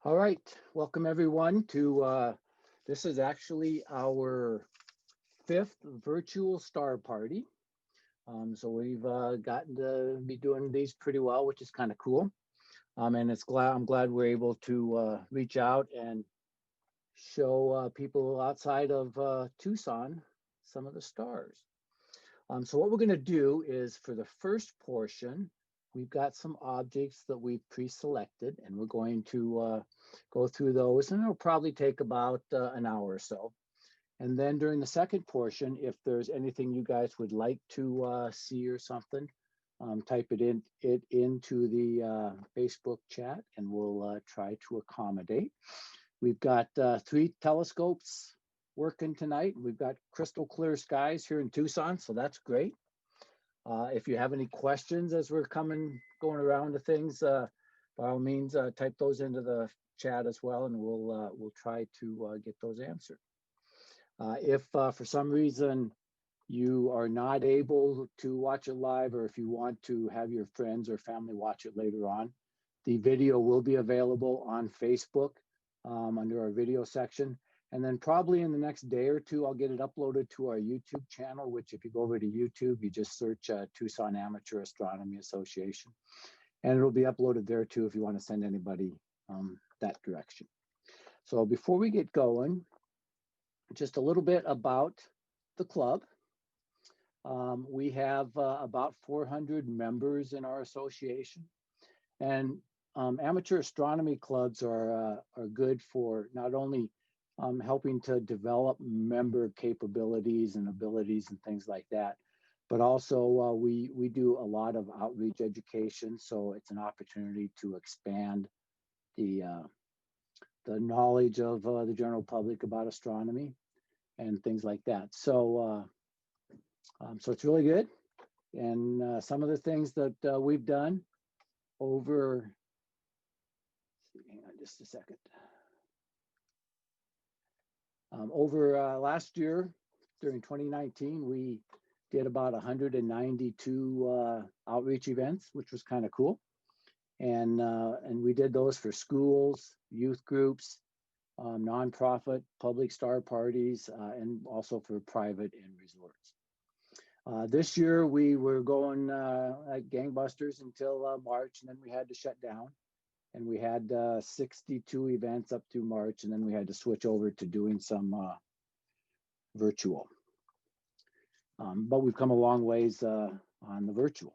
All right, welcome everyone to, this is actually our 5th virtual star party. So we've gotten to be doing these pretty well, which is kind of cool. And I'm glad we're able to reach out and show people outside of Tucson some of the stars. So what we're going to do is for the first portion, we've got some objects that we've pre-selected, and we're going to go through those, and it'll probably take about an hour or so. And then during the second portion, if there's anything you guys would like to see or something, type it into the Facebook chat, and we'll try to accommodate. We've got 3 telescopes working tonight. We've got crystal clear skies here in Tucson, so that's great. If you have any questions as we're going around to things, by all means, type those into the chat as well, and we'll try to get those answered. If for some reason you are not able to watch it live, or if you want to have your friends or family watch it later on, the video will be available on Facebook under our video section. And then probably in the next day or two, I'll get it uploaded to our YouTube channel, which if you go over to YouTube, you just search Tucson Amateur Astronomy Association. And it'll be uploaded there too if you want to send anybody that direction. So before we get going, just a little bit about the club. We have about 400 members in our association. And amateur astronomy clubs are good for not only helping to develop member capabilities and abilities and things like that, but also we do a lot of outreach education, so it's an opportunity to expand the knowledge of the general public about astronomy and things like that. So so it's really good. And some of the things that we've done over, hang on just a second. Over last year, during 2019, we did about 192 outreach events, which was kind of cool. And we did those for schools, youth groups, nonprofit, public star parties, and also for private and resorts. This year, we were going like gangbusters until March, and then we had to shut down. And we had 62 events up through March, and then we had to switch over to doing some virtual. But we've come a long ways on the virtual.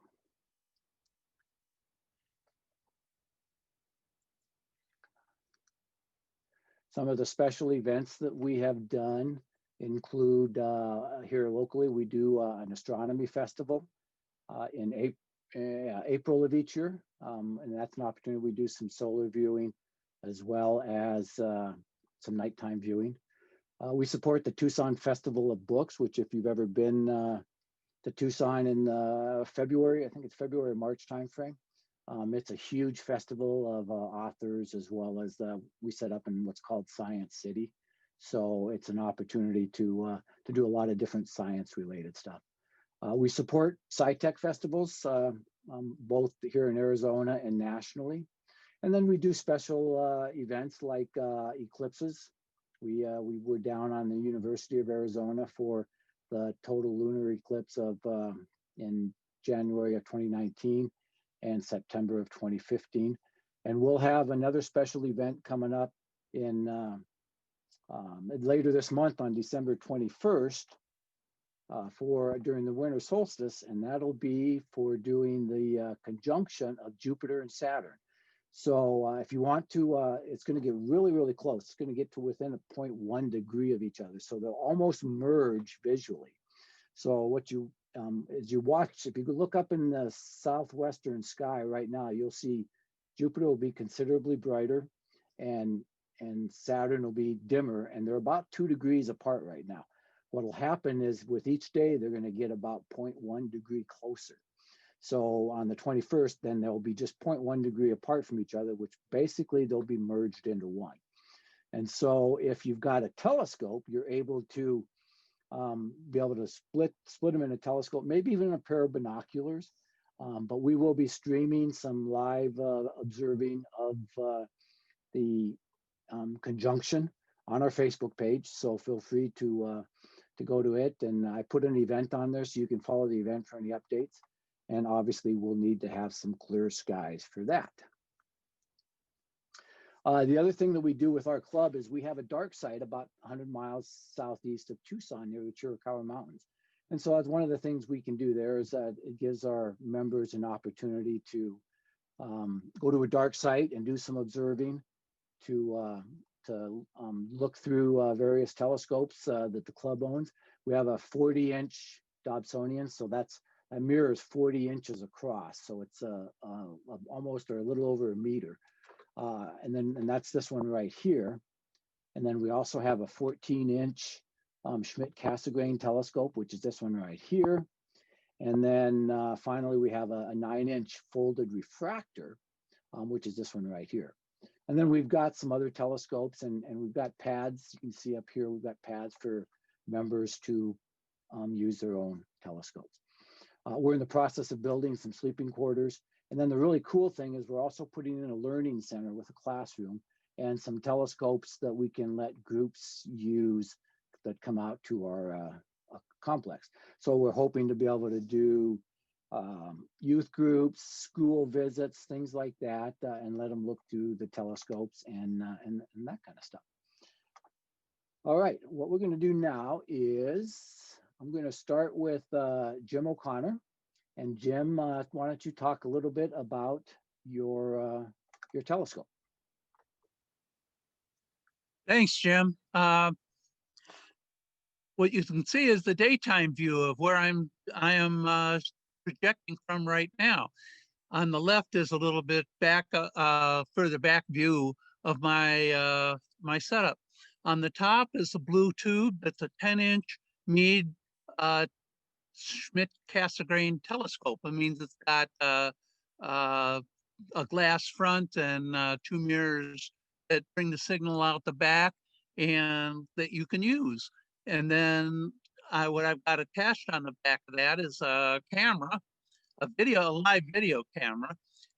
Some of the special events that we have done include here locally, we do an astronomy festival in April of each year. And that's an opportunity. We do some solar viewing as well as some nighttime viewing. We support the Tucson Festival of Books, which if you've ever been to Tucson in February, I think it's February or March timeframe, it's a huge festival of authors, as well as we set up in what's called Science City. So it's an opportunity to do a lot of different science related stuff. We support sci-tech festivals, both here in Arizona and nationally. And then we do special events like eclipses. We were down on the University of Arizona for the total lunar eclipse of in January of 2019 and September of 2015. And we'll have another special event coming up in later this month on December 21st. During the winter solstice, and that'll be for doing the conjunction of Jupiter and Saturn. So if you want to, it's going to get really, really close. It's going to get to within a 0.1 degree of each other. So they'll almost merge visually. So what you, as you watch, if you look up in the southwestern sky right now, you'll see Jupiter will be considerably brighter and Saturn will be dimmer, and they're about 2 degrees apart right now. What will happen is with each day, they're going to get about 0.1 degree closer. So on the 21st, then they'll be just 0.1 degree apart from each other, which basically they'll be merged into one. And so if you've got a telescope, you're able to be able to split them in a telescope, maybe even a pair of binoculars. But we will be streaming some live observing of the conjunction on our Facebook page. So feel free to go to it. And I put an event on there so you can follow the event for any updates. And obviously we'll need to have some clear skies for that. The other thing that we do with our club is we have a dark site about 100 miles southeast of Tucson near the Chiricahua Mountains. And so that's one of the things we can do there is that it gives our members an opportunity to go to a dark site and do some observing, to look through various telescopes that the club owns. We have a 40-inch Dobsonian, so that mirror is 40 inches across, so it's almost or a little over a meter. And that's this one right here. And then we also have a 14-inch Schmidt Cassegrain telescope, which is this one right here. And then finally, we have a 9-inch folded refractor, which is this one right here. And then we've got some other telescopes, and we've got pads. You can see up here, we've got pads for members to use their own telescopes. We're in the process of building some sleeping quarters. And then the really cool thing is we're also putting in a learning center with a classroom and some telescopes that we can let groups use that come out to our complex. So we're hoping to be able to do youth groups, school visits, things like that, and let them look through the telescopes and that kind of stuff. All right, what we're going to do now is I'm going to start with Jim O'Connor. And Jim, why don't you talk a little bit about your telescope? Thanks, Jim. What you can see is the daytime view of where I am projecting from right now. On the left is a little bit back, further back view of my my setup. On the top is a blue tube that's a 10-inch Meade Schmidt Cassegrain telescope. It means it's got a glass front and 2 mirrors that bring the signal out the back and that you can use. And then what I've got attached on the back of that is a camera, a live video camera.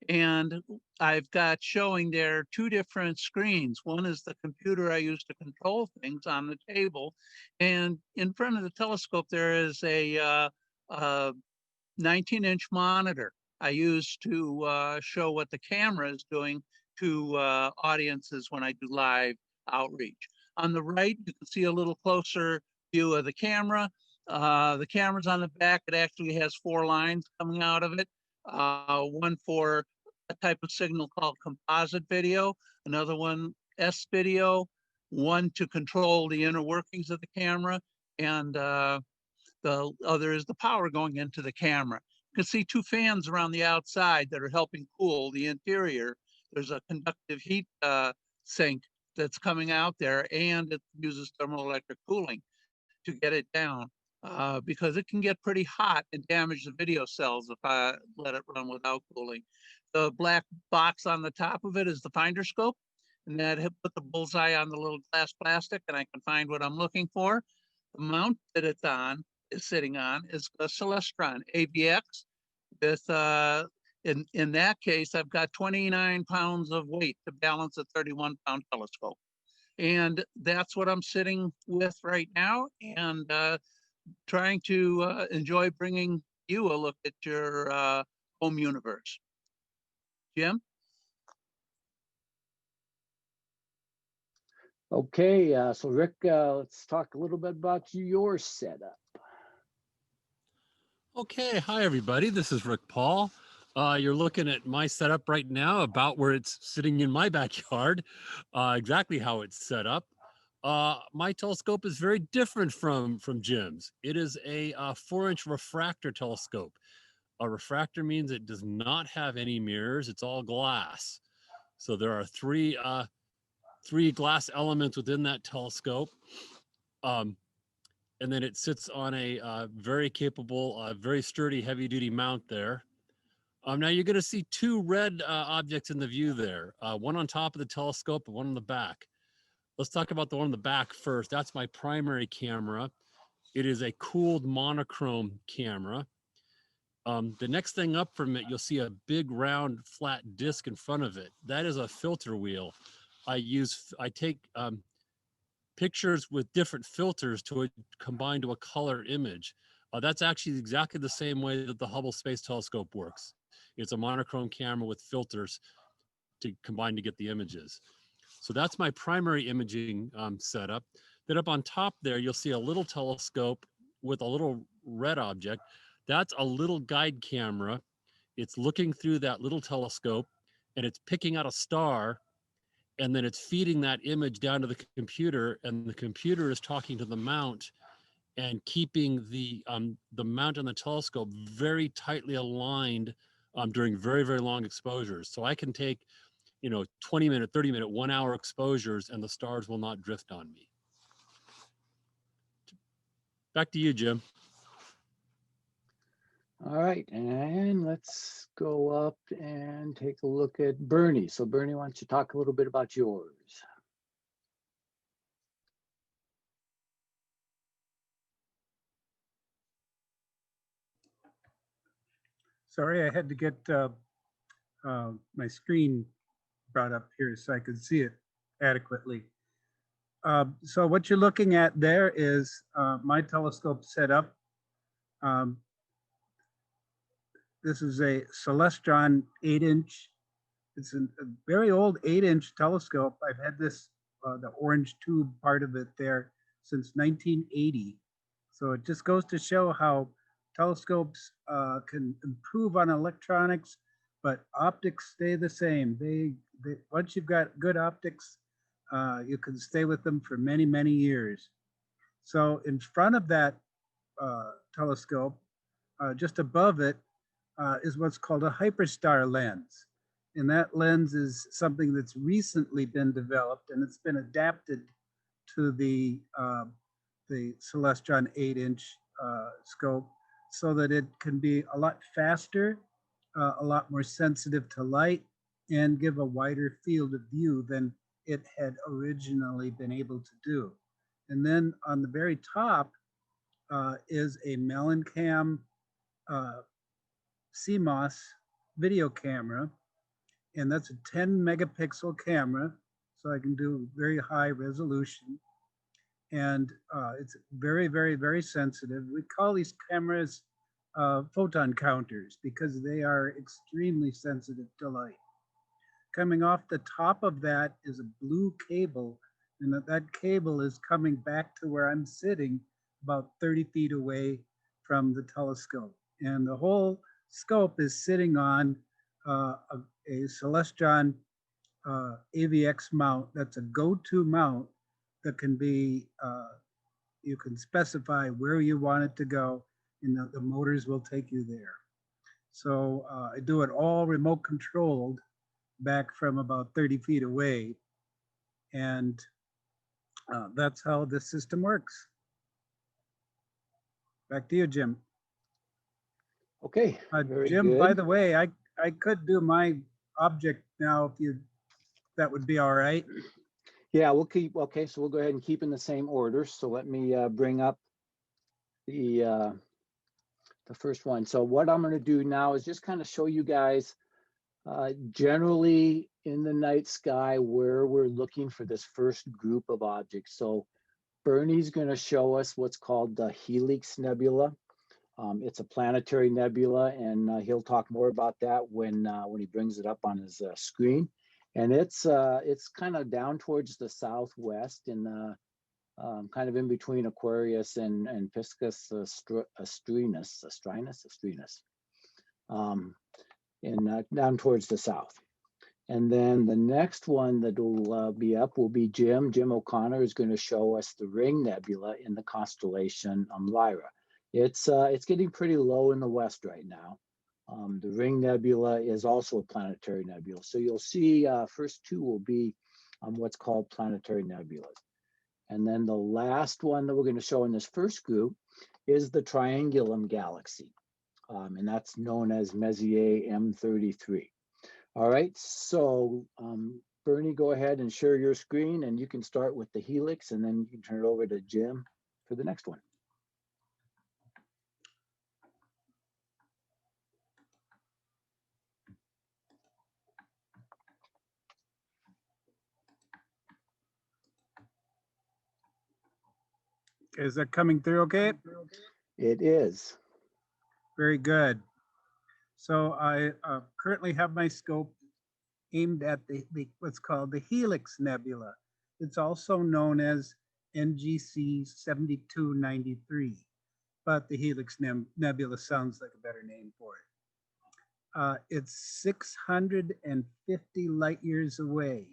And I've got showing there 2 different screens. One is the computer I use to control things on the table. And in front of the telescope, there is a 19-inch monitor I use to show what the camera is doing to audiences when I do live outreach. On the right, you can see a little closer view of the camera. The camera's on the back. It actually has 4 lines coming out of it. One for a type of signal called composite video, another one S video, one to control the inner workings of the camera, and the other is the power going into the camera. You can see 2 fans around the outside that are helping cool the interior. There's a conductive heat sink that's coming out there, and it uses thermoelectric cooling to get it down because it can get pretty hot and damage the video cells if I let it run without cooling. The black box on the top of it is the finder scope, and that put the bullseye on the little glass plastic, and I can find what I'm looking for. The mount that it's on is sitting on is a Celestron AVX with in that case I've got 29 pounds of weight to balance a 31-pound telescope, and that's what I'm sitting with right now, and trying to enjoy bringing you a look at your home universe. Jim? Okay, so Rick, let's talk a little bit about your setup. Okay, hi everybody, this is Rick Paul. You're looking at my setup right now, about where it's sitting in my backyard, exactly how it's set up. My telescope is very different from Jim's. It is a 4-inch refractor telescope. A refractor means it does not have any mirrors, it's all glass. So there are three glass elements within that telescope. And then it sits on a very capable, very sturdy, heavy-duty mount there. Now you're going to see 2 red objects in the view there, one on top of the telescope and one on the back. Let's talk about the one on the back first. That's my primary camera. It is a cooled monochrome camera. The next thing up from it, you'll see a big round flat disc in front of it. That is a filter wheel. I take pictures with different filters to combine to a color image. That's actually exactly the same way that the Hubble Space Telescope works. It's a monochrome camera with filters to combine to get the images. So that's my primary imaging setup. Then up on top there, you'll see a little telescope with a little red object. That's a little guide camera. It's looking through that little telescope and it's picking out a star, and then it's feeding that image down to the computer, and the computer is talking to the mount and keeping the mount and the telescope very tightly aligned during very, very long exposures. So I can take, 20-minute, 30-minute, 1-hour exposures, and the stars will not drift on me. Back to you, Jim. All right, and let's go up and take a look at Bernie. So Bernie, why don't you talk a little bit about yours? Sorry, I had to get my screen brought up here so I could see it adequately. So what you're looking at there is my telescope setup. This is a Celestron 8-inch. It's a very old 8-inch telescope. I've had this, the orange tube part of it there since 1980. So it just goes to show how telescopes can improve on electronics, but optics stay the same. They once you've got good optics, you can stay with them for many, many years. So in front of that telescope, just above it, is what's called a Hyperstar lens. And that lens is something that's recently been developed, and it's been adapted to the Celestron 8-inch scope so that it can be a lot faster, a lot more sensitive to light, and give a wider field of view than it had originally been able to do. And then on the very top is a Malincam CMOS video camera, and that's a 10 megapixel camera, so I can do very high resolution, and it's very, very, very sensitive. We call these cameras photon counters because they are extremely sensitive to light. Coming off the top of that is a blue cable, and that cable is coming back to where I'm sitting about 30 feet away from the telescope. And the whole scope is sitting on a Celestron AVX mount. That's a go-to mount that can be, you can specify where you want it to go, and the motors will take you there. So I do it all remote controlled back from about 30 feet away. And that's how the system works. Back to you, Jim. Okay, very Jim, good. by the way, I could do my object now if that would be all right. Yeah, we'll keep, okay, so we'll go ahead and keep in the same order. So let me bring up the first one. So what I'm going to do now is just kind of show you guys generally in the night sky where we're looking for this first group of objects. So Bernie's going to show us what's called the Helix Nebula. It's a planetary nebula, and he'll talk more about that when he brings it up on his screen. And it's kind of down towards the southwest, and kind of in between Aquarius and Piscis Astrinus, and down towards the south. And then the next one that will be up will be Jim. Jim O'Connor is going to show us the Ring Nebula in the constellation Lyra. It's getting pretty low in the west right now. The Ring Nebula is also a planetary nebula. So you'll see first two will be what's called planetary nebulas. And then the last one that we're going to show in this first group is the Triangulum Galaxy. And that's known as Messier M33. All right, so Bernie, go ahead and share your screen, and you can start with the Helix, and then you can turn it over to Jim for the next one. Is that coming through okay? It is. Very good. So I currently have my scope aimed at the what's called the Helix Nebula. It's also known as NGC 7293, but the Helix Nebula sounds like a better name for it. It's 650 light years away,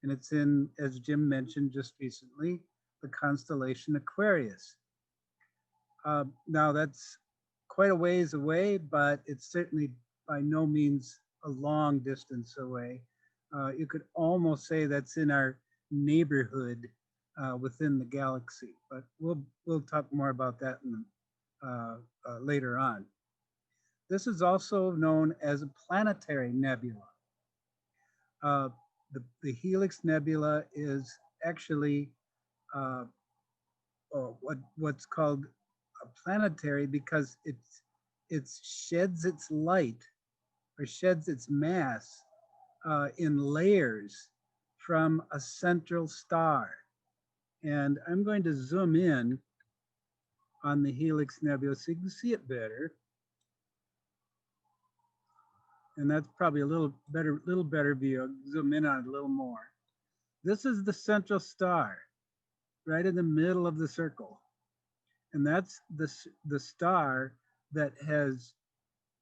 and it's in, as Jim mentioned just recently, the constellation Aquarius. Now that's quite a ways away, but it's certainly by no means a long distance away. You could almost say that's in our neighborhood within the galaxy, but we'll talk more about that later on. This is also known as a planetary nebula. The Helix Nebula is actually what's called a planetary because it sheds its light or sheds its mass in layers from a central star. And I'm going to zoom in on the Helix Nebula so you can see it better. And that's probably a little better view. I'll zoom in on it a little more. This is the central star, right in the middle of the circle. And that's the star that has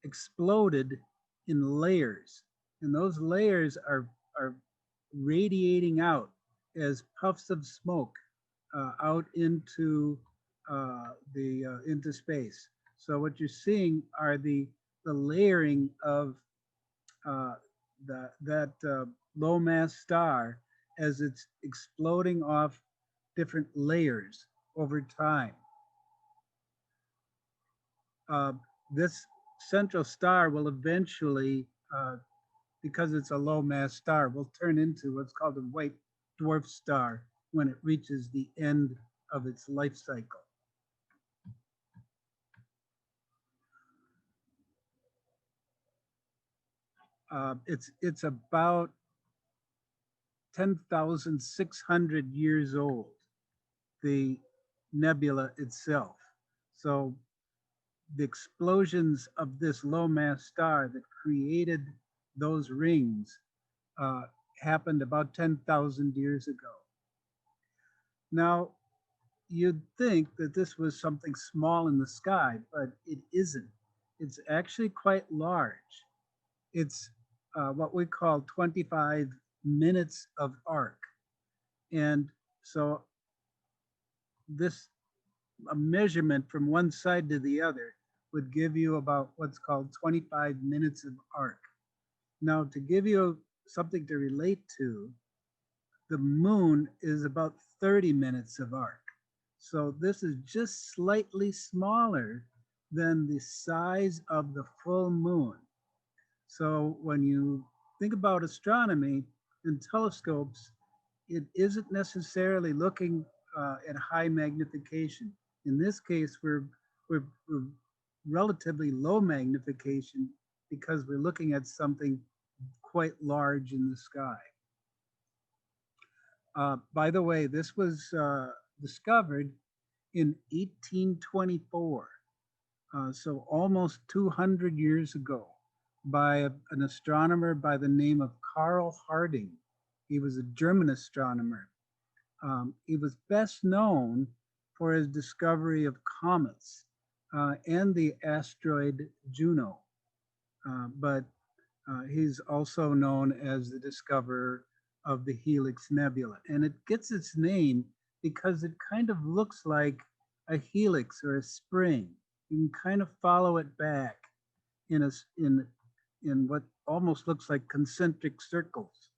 exploded in layers. And those layers are radiating out as puffs of smoke out into into space. So what you're seeing are the layering of that low mass star as it's exploding off different layers over time. This central star will eventually, because it's a low mass star, will turn into what's called a white dwarf star when it reaches the end of its life cycle. It's about 10,600 years old, the nebula itself. So the explosions of this low mass star that created those rings happened about 10,000 years ago. Now, you'd think that this was something small in the sky, but it isn't. It's actually quite large. It's what we call 25 minutes of arc. And so this a measurement from one side to the other would give you about what's called 25 minutes of arc. Now, to give you something to relate to, the moon is about 30 minutes of arc. So this is just slightly smaller than the size of the full moon. So when you think about astronomy and telescopes, it isn't necessarily looking at high magnification. In this case, we're relatively low magnification because we're looking at something quite large in the sky. By the way, this was discovered in 1824, so almost 200 years ago, by an astronomer by the name of Carl Harding. He was a German astronomer. He was best known for his discovery of comets and the asteroid Juno, but he's also known as the discoverer of the Helix Nebula. And it gets its name because it kind of looks like a helix or a spring. You can kind of follow it back in what almost looks like concentric circles.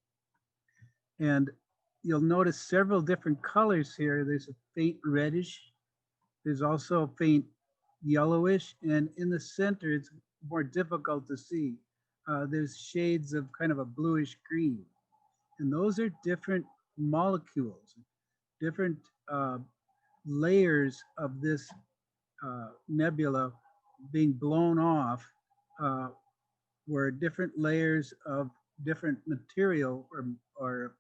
And you'll notice several different colors here. There's a faint reddish, there's also a faint yellowish, and in the center, it's more difficult to see. There's shades of kind of a bluish green. And those are different molecules, different layers of this nebula being blown off were different layers of different material or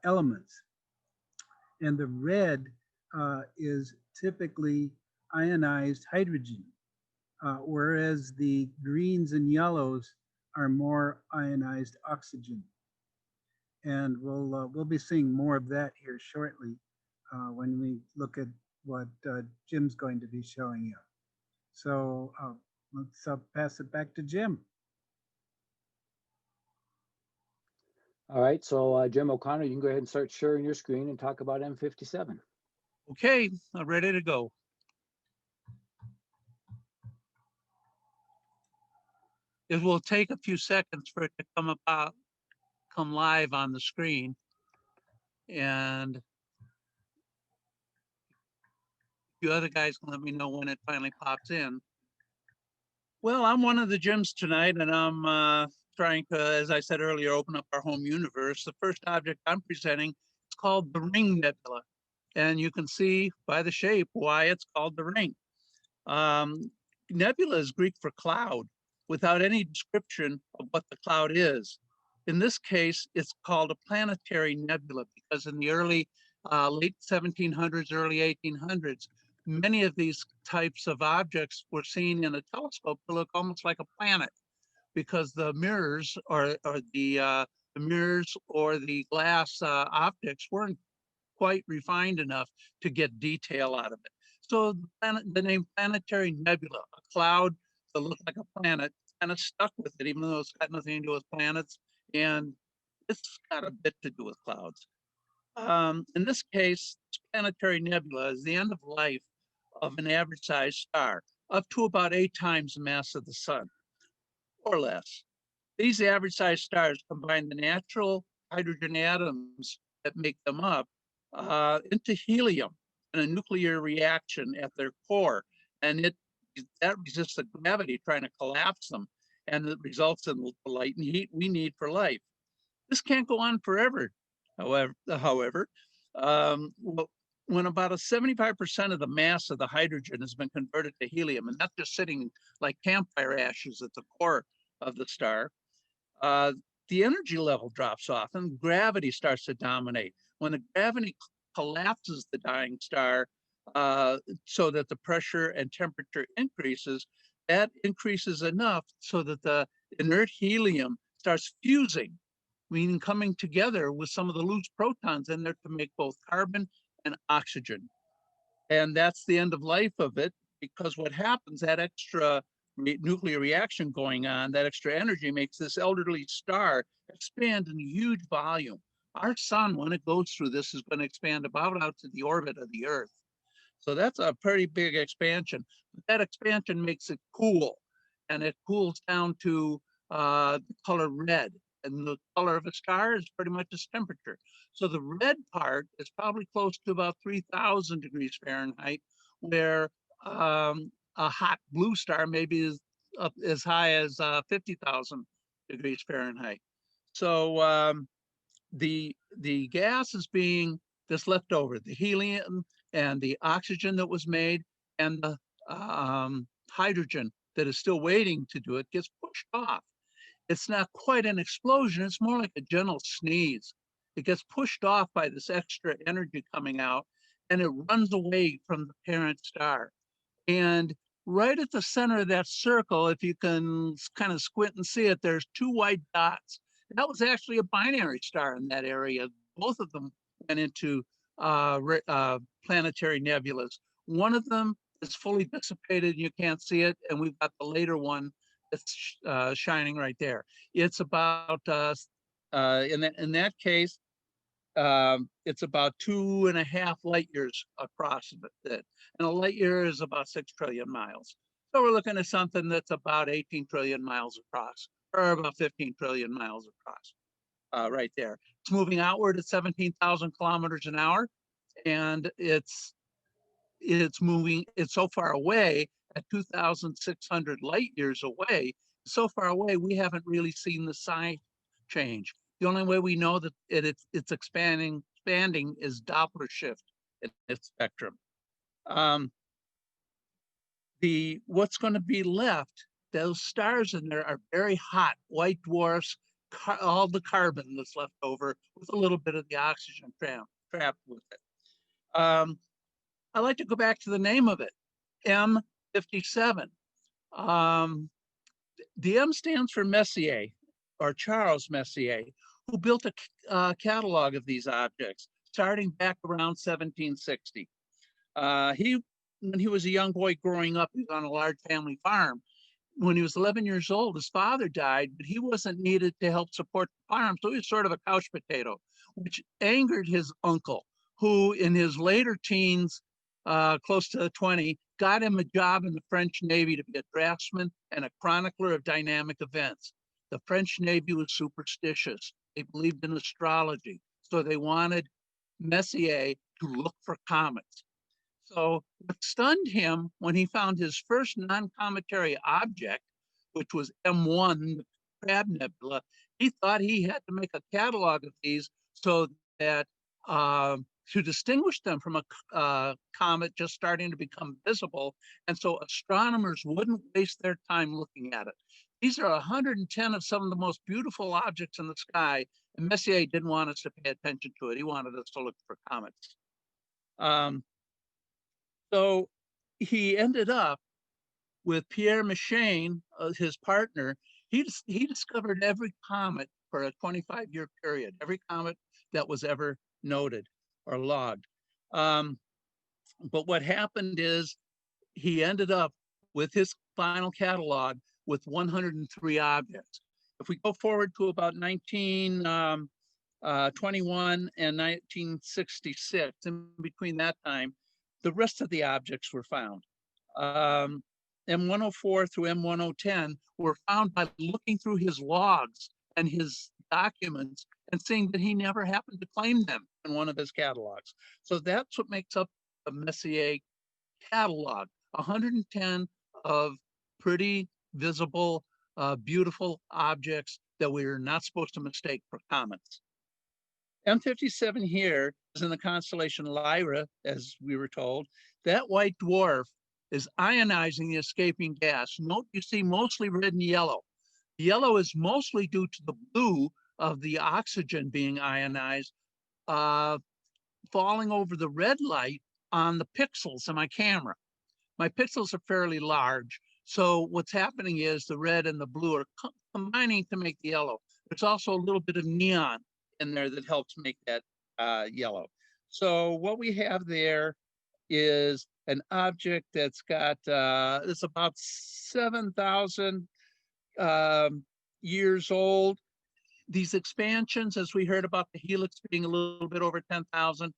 elements. And the red is typically ionized hydrogen, whereas the greens and yellows are more ionized oxygen. And we'll be seeing more of that here shortly when we look at what Jim's going to be showing you. So let's pass it back to Jim. All right, so Jim O'Connor, you can go ahead and start sharing your screen and talk about M57. Okay, I'm ready to go. It will take a few seconds for it to come live on the screen. And you other guys can let me know when it finally pops in. Well, I'm one of the Jims tonight, and I'm trying to, as I said earlier, open up our home universe. The first object I'm presenting is called the Ring Nebula. And you can see by the shape why it's called the ring. Nebula is Greek for cloud, without any description of what the cloud is. In this case, it's called a planetary nebula because in the early, late 1700s, early 1800s, many of these types of objects were seen in a telescope to look almost like a planet because the mirrors or the mirrors or the glass optics weren't quite refined enough to get detail out of it. So the name planetary nebula, a cloud that looked like a planet, kind of stuck with it, even though it's got nothing to do with planets, and it's got a bit to do with clouds. In this case, planetary nebula is the end of life of an average sized star, up to about 8 times the mass of the sun, or less. These average sized stars combine the natural hydrogen atoms that make them up into helium in a nuclear reaction at their core. And that resists the gravity trying to collapse them. And it results in the light and heat we need for life. This can't go on forever. However, when about 75% of the mass of the hydrogen has been converted to helium, and that's just sitting like campfire ashes at the core of the star, the energy level drops off and gravity starts to dominate. When the gravity collapses the dying star so that the pressure and temperature increases, that increases enough so that the inert helium starts fusing, meaning coming together with some of the loose protons in there to make both carbon and oxygen. And that's the end of life of it, because what happens, that extra nuclear reaction going on, that extra energy makes this elderly star expand in huge volume. Our sun, when it goes through this, is going to expand about out to the orbit of the Earth. So that's a pretty big expansion. But that expansion makes it cool, and it cools down to the color red. And the color of a star is pretty much its temperature. So the red part is probably close to about 3,000 degrees Fahrenheit, where a hot blue star maybe is up as high as 50,000 degrees Fahrenheit. So the gas is being this leftover, the helium and the oxygen that was made and the hydrogen that is still waiting to do it gets pushed off. It's not quite an explosion, it's more like a gentle sneeze. It gets pushed off by this extra energy coming out and it runs away from the parent star. And right at the center of that circle, if you can kind of squint and see it, there's 2 white dots. That was actually a binary star in that area. Both of them went into planetary nebulas. One of them is fully dissipated, you can't see it, and we've got the later one that's shining right there. It's about, in that case, it's about 2.5 light years across it. And a light year is about 6 trillion miles. So we're looking at something that's about 18 trillion miles across, or about 15 trillion miles across, right there. It's moving outward at 17,000 kilometers an hour, and it's so far away at 2,600 light years away. So far away, we haven't really seen the size change. The only way we know that it's expanding is Doppler shift in its spectrum. What's going to be left, those stars in there are very hot, white dwarfs, all the carbon that's left over with a little bit of the oxygen trapped with it. I like to go back to the name of it, M57. The M stands for Messier, or Charles Messier, who built a catalog of these objects starting back around 1760. When he was a young boy growing up, he was on a large family farm. When he was 11 years old, his father died, but he wasn't needed to help support the farm. So he was sort of a couch potato, which angered his uncle, who in his later teens, close to 20, got him a job in the French Navy to be a draftsman and a chronicler of dynamic events. The French Navy was superstitious. They believed in astrology. So they wanted Messier to look for comets. So what stunned him when he found his first non-cometary object, which was M1, the Crab Nebula, he thought he had to make a catalog of these so that to distinguish them from a comet just starting to become visible. And so astronomers wouldn't waste their time looking at it. These are 110 of some of the most beautiful objects in the sky, and Messier didn't want us to pay attention to it. He wanted us to look for comets. So he ended up with Pierre Méchain, his partner. He discovered every comet for a 25-year period, every comet that was ever noted or logged. But what happened is he ended up with his final catalog with 103 objects. If we go forward to about 1921 and 1966, in between that time, the rest of the objects were found. M104 through M1010 were found by looking through his logs and his documents and seeing that he never happened to claim them in one of his catalogs. So that's what makes up a Messier catalog, 110 of pretty visible, beautiful objects that we're not supposed to mistake for comets. M57 here is in the constellation Lyra, as we were told. That white dwarf is ionizing the escaping gas. Note you see mostly red and yellow. The yellow is mostly due to the blue of the oxygen being ionized, falling over the red light on the pixels in my camera. My pixels are fairly large, so what's happening is the red and the blue are combining to make the yellow. There's also a little bit of neon in there that helps make that yellow. So what we have there is an object that's got, it's about 7,000 years old. These expansions, as we heard about the helix being a little bit over 10,000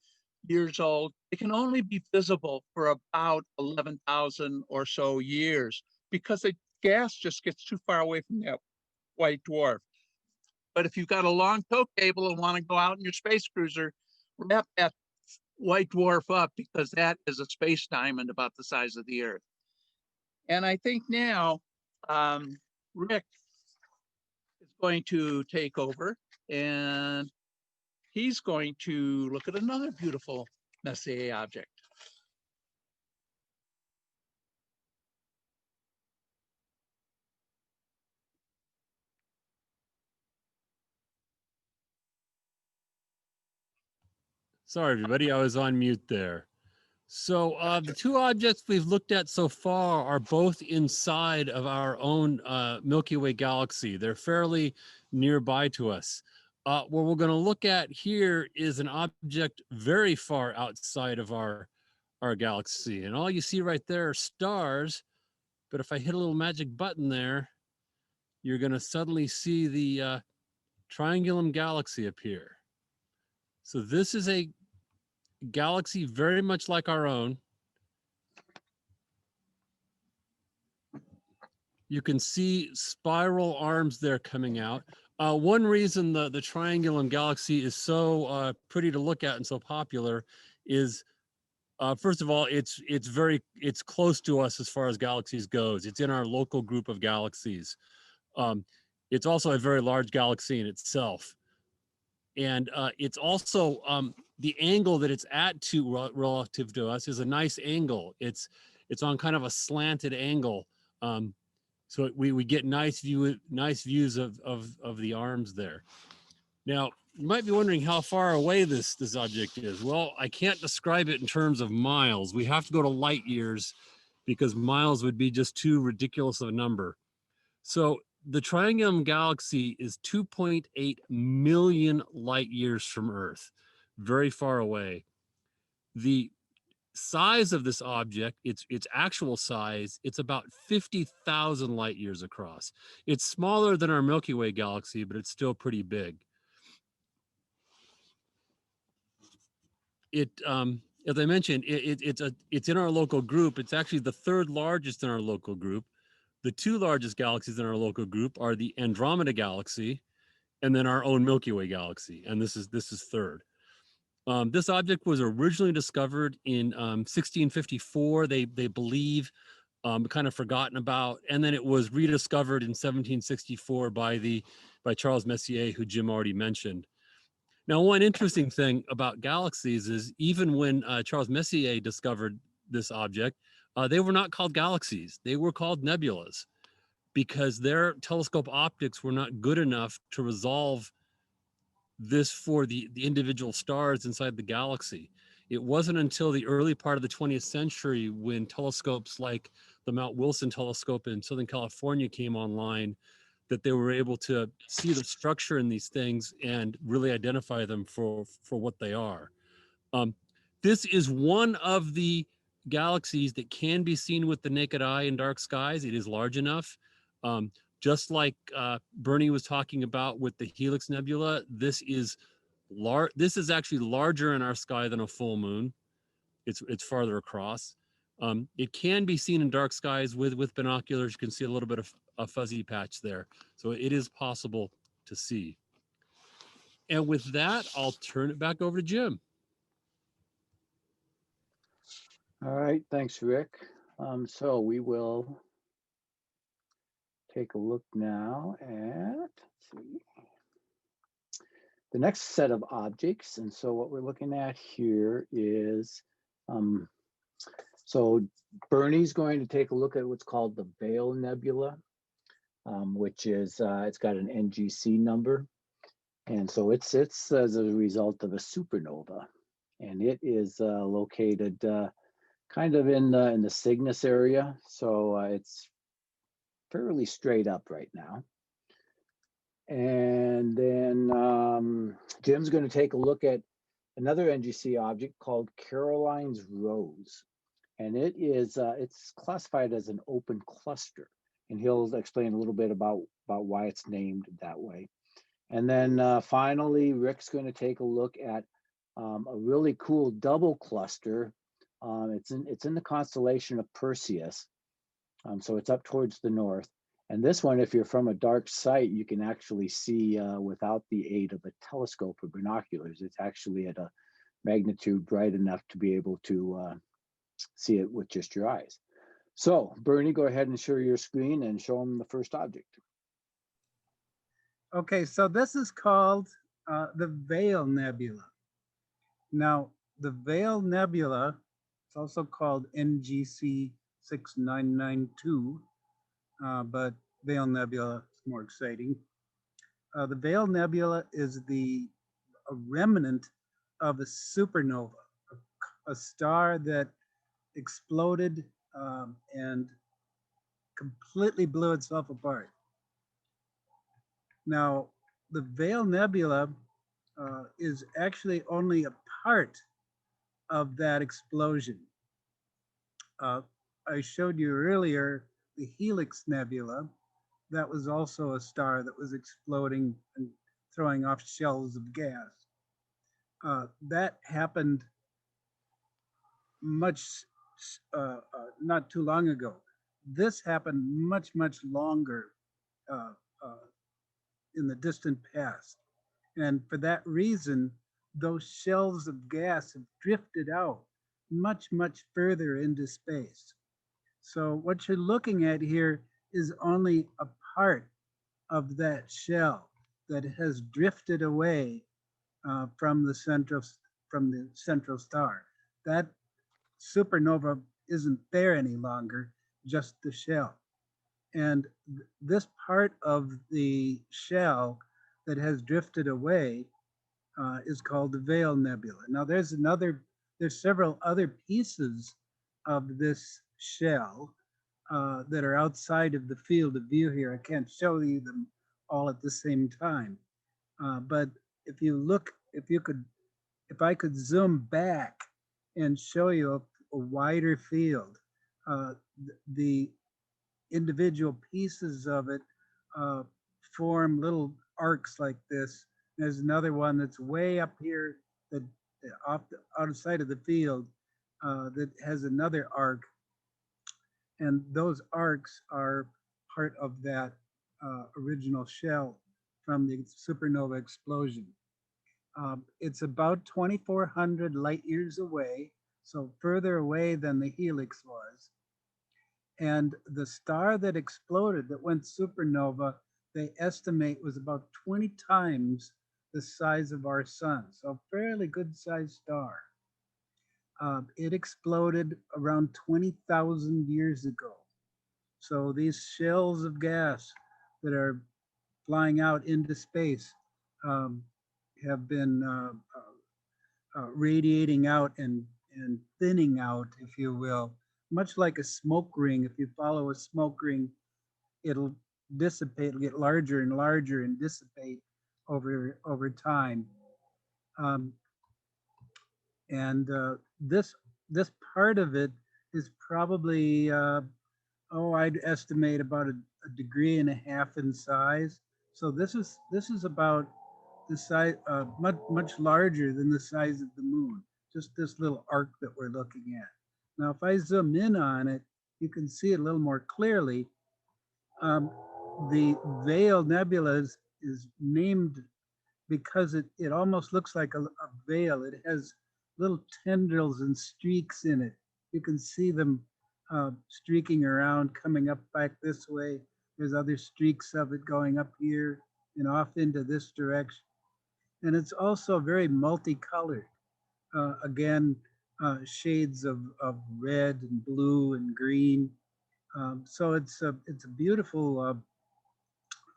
years old, it can only be visible for about 11,000 or so years because the gas just gets too far away from that white dwarf. But if you've got a long tow cable and want to go out in your space cruiser, wrap that white dwarf up because that is a space diamond about the size of the Earth. And I think now Rick is going to take over and he's going to look at another beautiful Messier object. Sorry, everybody, I was on mute there. So the two objects we've looked at so far are both inside of our own Milky Way galaxy. They're fairly nearby to us. What we're going to look at here is an object very far outside of our galaxy. And all you see right there are stars. But if I hit a little magic button there, you're going to suddenly see the Triangulum galaxy appear. So this is a galaxy very much like our own. You can see spiral arms there coming out. One reason the Triangulum galaxy is so pretty to look at and so popular is, first of all, it's close to us as far as galaxies goes. It's in our local group of galaxies. It's also a very large galaxy in itself. And it's also the angle that it's at to relative to us is a nice angle. It's on kind of a slanted angle, so we get nice views of the arms there. Now, you might be wondering how far away this object is. Well, I can't describe it in terms of miles. We have to go to light years because miles would be just too ridiculous of a number. So the Triangulum Galaxy is 2.8 million light years from Earth, very far away. The size of this object, its actual size, it's about 50,000 light years across. It's smaller than our Milky Way galaxy, but it's still pretty big. It, as I mentioned, it's in our local group. It's actually the third largest in our local group. The two largest galaxies in our local group are the Andromeda Galaxy and then our own Milky Way galaxy. And this is third. This object was originally discovered in 1654. They believe, kind of forgotten about, and then it was rediscovered in 1764 by Charles Messier, who Jim already mentioned. Now, one interesting thing about galaxies is even when Charles Messier discovered this object, they were not called galaxies. They were called nebulas because their telescope optics were not good enough to resolve this for the individual stars inside the galaxy. It wasn't until the early part of the 20th century when telescopes like the Mount Wilson telescope in Southern California came online that they were able to see the structure in these things and really identify them for what they are. This is one of the galaxies that can be seen with the naked eye in dark skies. It is large enough. Just like Bernie was talking about with the Helix Nebula, this is actually larger in our sky than a full moon. It's farther across. It can be seen in dark skies with binoculars. You can see a little bit of a fuzzy patch there. So it is possible to see. And with that, I'll turn it back over to Jim. All right, thanks, Rick. So we will take a look now at, let's see, the next set of objects. And so what we're looking at here is, so Bernie's going to take a look at what's called the Veil Nebula, which is, it's got an NGC number. And so it's as a result of a supernova. And it is located kind of in the Cygnus area. So it's fairly straight up right now. And then Jim's going to take a look at another NGC object called Caroline's Rose. And it is, it's classified as an open cluster. And he'll explain a little bit about why it's named that way. And then finally, Rick's going to take a look at a really cool double cluster. It's in the constellation of Perseus. So it's up towards the north. And this one, if you're from a dark site, you can actually see without the aid of a telescope or binoculars. It's actually at a magnitude bright enough to be able to see it with just your eyes. So Bernie, go ahead and share your screen and show them the first object. Okay, so this is called the Veil Nebula. Now, the Veil Nebula, it's also called NGC 6992, but Veil Nebula is more exciting. The Veil Nebula is a remnant of a supernova, a star that exploded and completely blew itself apart. Now, the Veil Nebula is actually only a part of that explosion. I showed you earlier the Helix Nebula. That was also a star that was exploding and throwing off shells of gas. That happened not too long ago. This happened much longer in the distant past. And for that reason, those shells of gas have drifted out much further into space. So what you're looking at here is only a part of that shell that has drifted away from the central star. That supernova isn't there any longer, just the shell. And this part of the shell that has drifted away is called the Veil Nebula. Now there's several other pieces of this shell that are outside of the field of view here. I can't show you them all at the same time. But if I could zoom back and show you a wider field, the individual pieces of it form little arcs like this. There's another one that's way up here that outside of the field that has another arc, and those arcs are part of that original shell from the supernova explosion. It's about 2,400 light years away, so further away than the helix was. And the star that exploded, that went supernova, they estimate was about 20 times the size of our sun, so a fairly good sized star. It exploded around 20,000 years ago. So these shells of gas that are flying out into space have been radiating out and thinning out, if you will, much like a smoke ring. If you follow a smoke ring, it'll dissipate, it'll get larger and larger and dissipate over time. This part of it is probably, I'd estimate about a degree and a half in size. So this is about the size, much larger than the size of the moon, just this little arc that we're looking at. Now, if I zoom in on it, you can see it a little more clearly. The Veil Nebula is named because it almost looks like a veil. It has little tendrils and streaks in it. You can see them streaking around, coming up back this way. There's other streaks of it going up here and off into this direction. And it's also very multicolored. Again, shades of red and blue and green. So it's a beautiful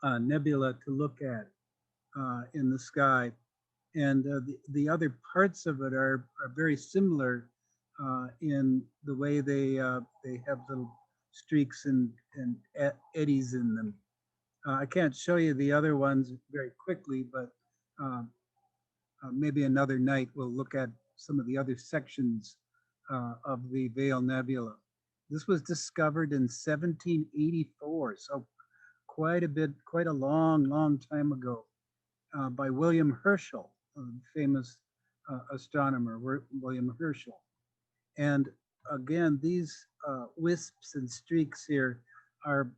nebula to look at in the sky. And the other parts of it are very similar in the way they have little streaks and eddies in them. I can't show you the other ones very quickly, but maybe another night we'll look at some of the other sections of the Veil Nebula. This was discovered in 1784, so quite a long time ago, by William Herschel, a famous astronomer, William Herschel. And again, these wisps and streaks here are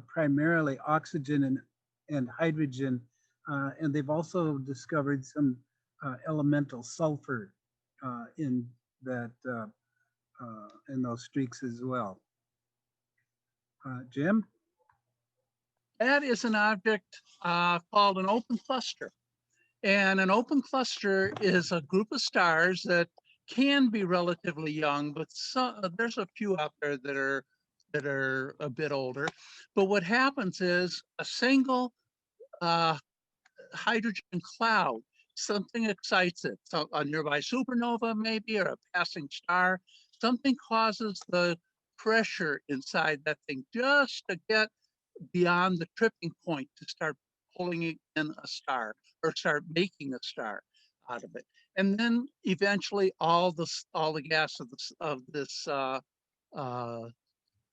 primarily oxygen and hydrogen, and they've also discovered some elemental sulfur in those streaks as well. Jim? That is an object called an open cluster. And an open cluster is a group of stars that can be relatively young, but there's a few out there that are a bit older. But what happens is a single hydrogen cloud, something excites it. So a nearby supernova maybe, or a passing star, something causes the pressure inside that thing just to get beyond the tripping point to start pulling in a star or start making a star out of it. And then eventually all the gas of this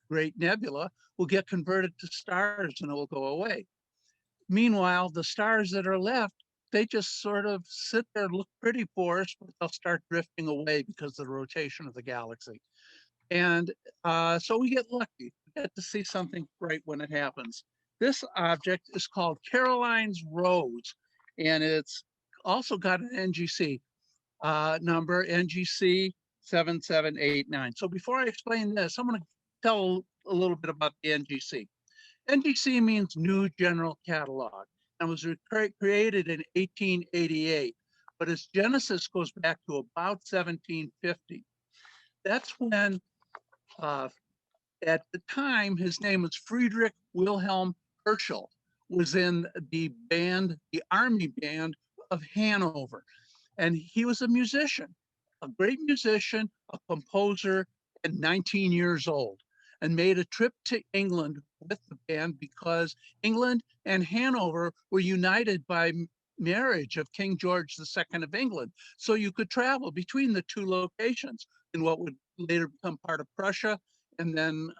great nebula will get converted to stars and it will go away. Meanwhile, the stars that are left, they just sort of sit there, look pretty for us, but they'll start drifting away because of the rotation of the galaxy. And so we get lucky. We get to see something right when it happens. This object is called Caroline's Rose, and it's also got an NGC number, NGC 7789. So before I explain this, I'm going to tell a little bit about the NGC. NGC means New General Catalog and was created in 1888, but its genesis goes back to about 1750. That's when, at the time, his name was Friedrich Wilhelm Herschel, was in the band, the army band of Hanover. And he was a musician, a great musician, a composer, and 19 years old, and made a trip to England with the band because England and Hanover were united by marriage of King George II of England. So you could travel between the two locations in what would later become part of Prussia and then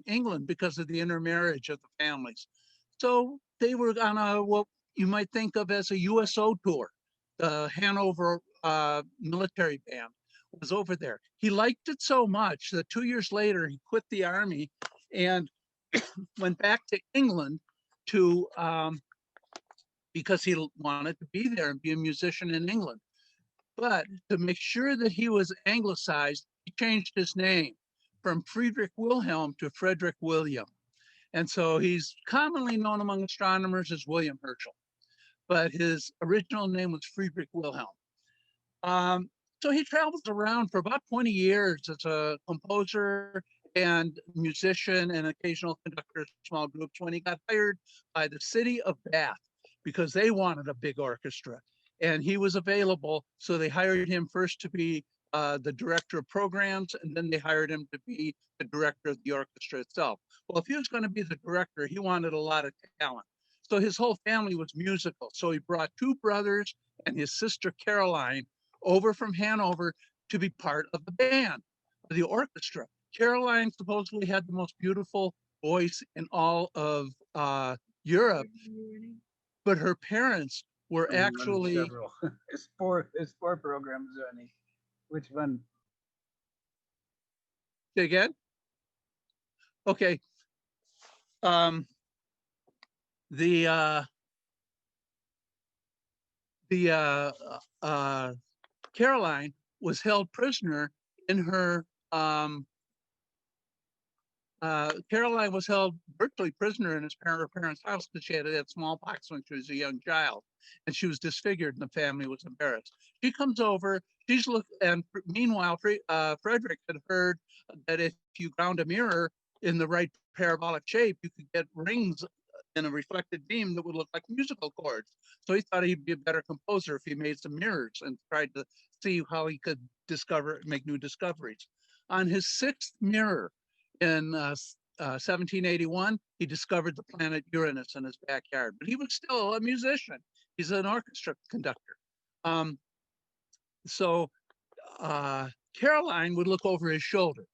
England because of the intermarriage of the families. So they were on a what you might think of as a USO tour. The Hanover military band was over there. He liked it so much that 2 years later he quit the army and went back to England to because he wanted to be there and be a musician in England. But to make sure that he was anglicized, he changed his name from Friedrich Wilhelm to Frederick William. And so he's commonly known among astronomers as William Herschel, but his original name was Friedrich Wilhelm. So he travels around for about 20 years as a composer and musician and occasional conductor of small groups when he got hired by the city of Bath because they wanted a big orchestra. And he was available, so they hired him first to be the director of programs, and then they hired him to be the director of the orchestra itself. Well, if he was going to be the director, he wanted a lot of talent. So his whole family was musical. So he brought two brothers and his sister Caroline over from Hanover to be part of the band, the orchestra. Caroline supposedly had the most beautiful voice in all of Europe, but her parents were actually several. His four programs, Johnny. Which one? Say again? Okay. Caroline was held prisoner in her Caroline was held virtually prisoner in her parents' house because she had smallpox when she was a young child, and she was disfigured, and the family was embarrassed. She comes over, and meanwhile, Frederick had heard that if you ground a mirror in the right parabolic shape, you could get rings in a reflected beam that would look like musical chords. So he thought he'd be a better composer if he made some mirrors and tried to see how he could make new discoveries. On his sixth mirror, in 1781, he discovered the planet Uranus in his backyard, but he was still a musician. He's an orchestra conductor. So Caroline would look over his shoulder,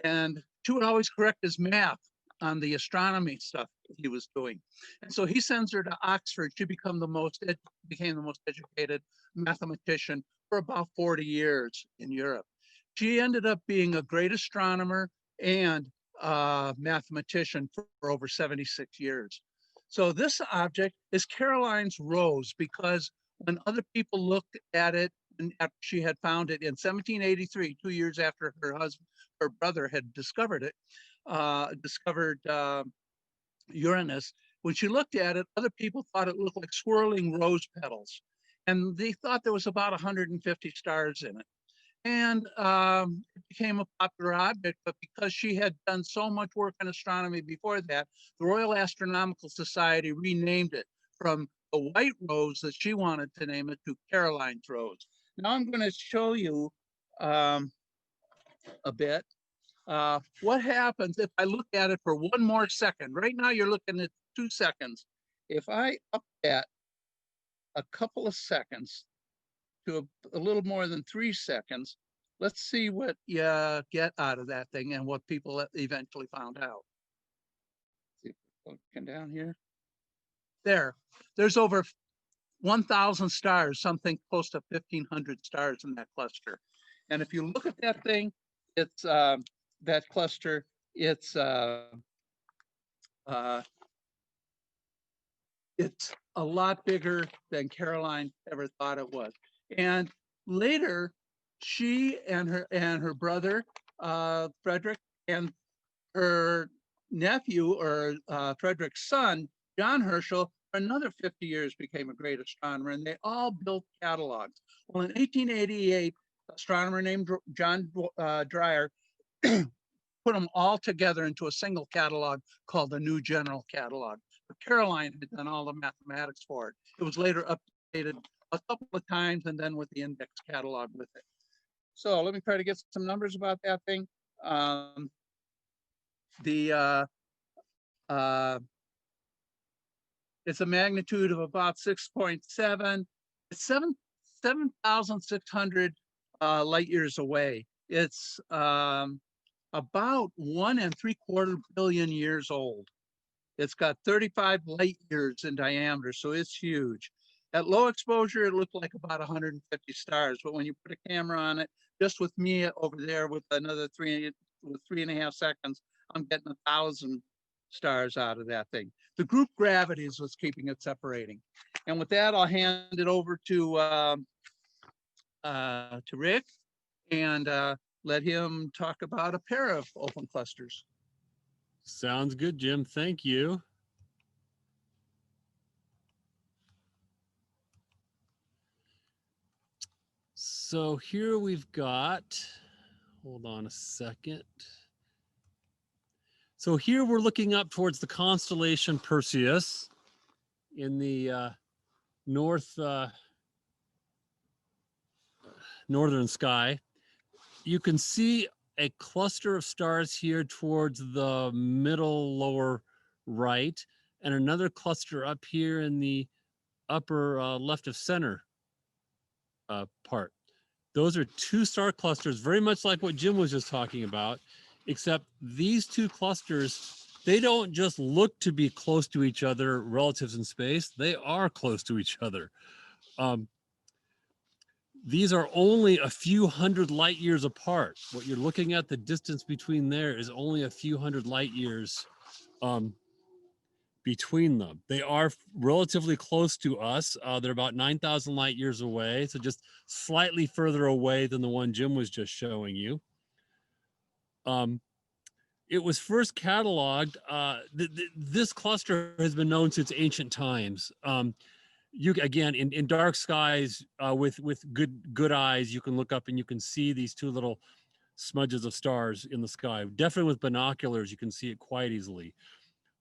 and she would always correct his math on the astronomy stuff that he was doing. And so he sends her to Oxford. She became the most educated mathematician for about 40 years in Europe. She ended up being a great astronomer and mathematician for over 76 years. So this object is Caroline's rose because when other people looked at it, and after she had found it in 1783, 2 years after her brother had discovered it, Uranus, when she looked at it, other people thought it looked like swirling rose petals. And they thought there was about 150 stars in it. And it became a popular object, but because she had done so much work in astronomy before that, the Royal Astronomical Society renamed it from the white rose that she wanted to name it to Caroline's rose. Now I'm going to show you a bit what happens if I look at it for one more second. Right now you're looking at 2 seconds. If I up that a couple of seconds to a little more than 3 seconds, let's see what you get out of that thing and what people eventually found out. See if we're looking down here. There's over 1,000 stars, something close to 1,500 stars in that cluster. And if you look at that thing, it's that cluster, it's a lot bigger than Caroline ever thought it was. And later, she and her brother, Frederick, and her nephew, or Frederick's son, John Herschel, for another 50 years became a great astronomer, and they all built catalogs. Well, in 1888, an astronomer named John Dreyer put them all together into a single catalog called the New General Catalog. but Caroline had done all the mathematics for it. It was later updated a couple of times and then with the index catalog with it. So let me try to get some numbers about that thing. It's a magnitude of about 6.7. It's 7,600 light years away. It's about 1.75 billion years old. It's got 35 light years in diameter, so it's huge. At low exposure, it looked like about 150 stars, but when you put a camera on it, just with me over there with another 3.5 seconds, I'm getting 1,000 stars out of that thing. The group gravity is what's keeping it separating. And with that, I'll hand it over to Rick and let him talk about a pair of open clusters. Sounds good, Jim. Thank you. So here we've got, hold on a second. So here we're looking up towards the constellation Perseus in the northern sky. You can see a cluster of stars here towards the middle lower right, and another cluster up here in the upper left of center part. Those are two star clusters, very much like what Jim was just talking about, except these two clusters, they don't just look to be close to each other, relatives in space, they are close to each other. These are only a few hundred light years apart. What you're looking at, the distance between there is only a few hundred light years between them. They are relatively close to us. They're about 9,000 light years away, so just slightly further away than the one Jim was just showing you. It was first cataloged. This cluster has been known since ancient times. You again in dark skies with good eyes, you can look up and you can see these two little smudges of stars in the sky. Definitely with binoculars, you can see it quite easily.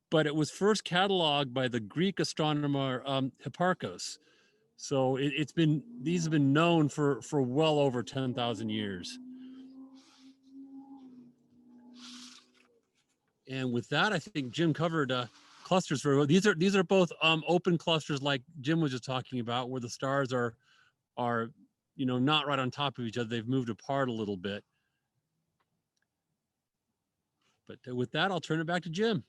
But it was first cataloged by the Greek astronomer Hipparchus. So these have been known for well over 10,000 years. And with that, I think Jim covered clusters very well. These are both open clusters like Jim was just talking about, where the stars are not right on top of each other. They've moved apart a little bit. But with that, I'll turn it back to Jim.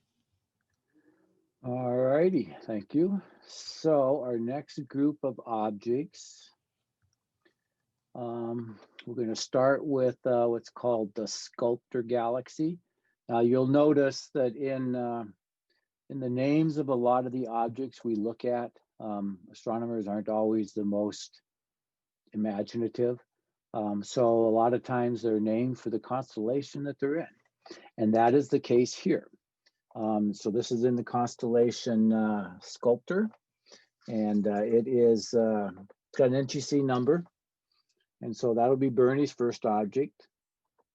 All righty, thank you. So our next group of objects, we're going to start with what's called the Sculptor Galaxy. Now you'll notice that in the names of a lot of the objects we look at, astronomers aren't always the most imaginative. So a lot of times they're named for the constellation that they're in. And that is the case here. So this is in the constellation Sculptor, and it's got an NGC number. And so that'll be Bernie's first object.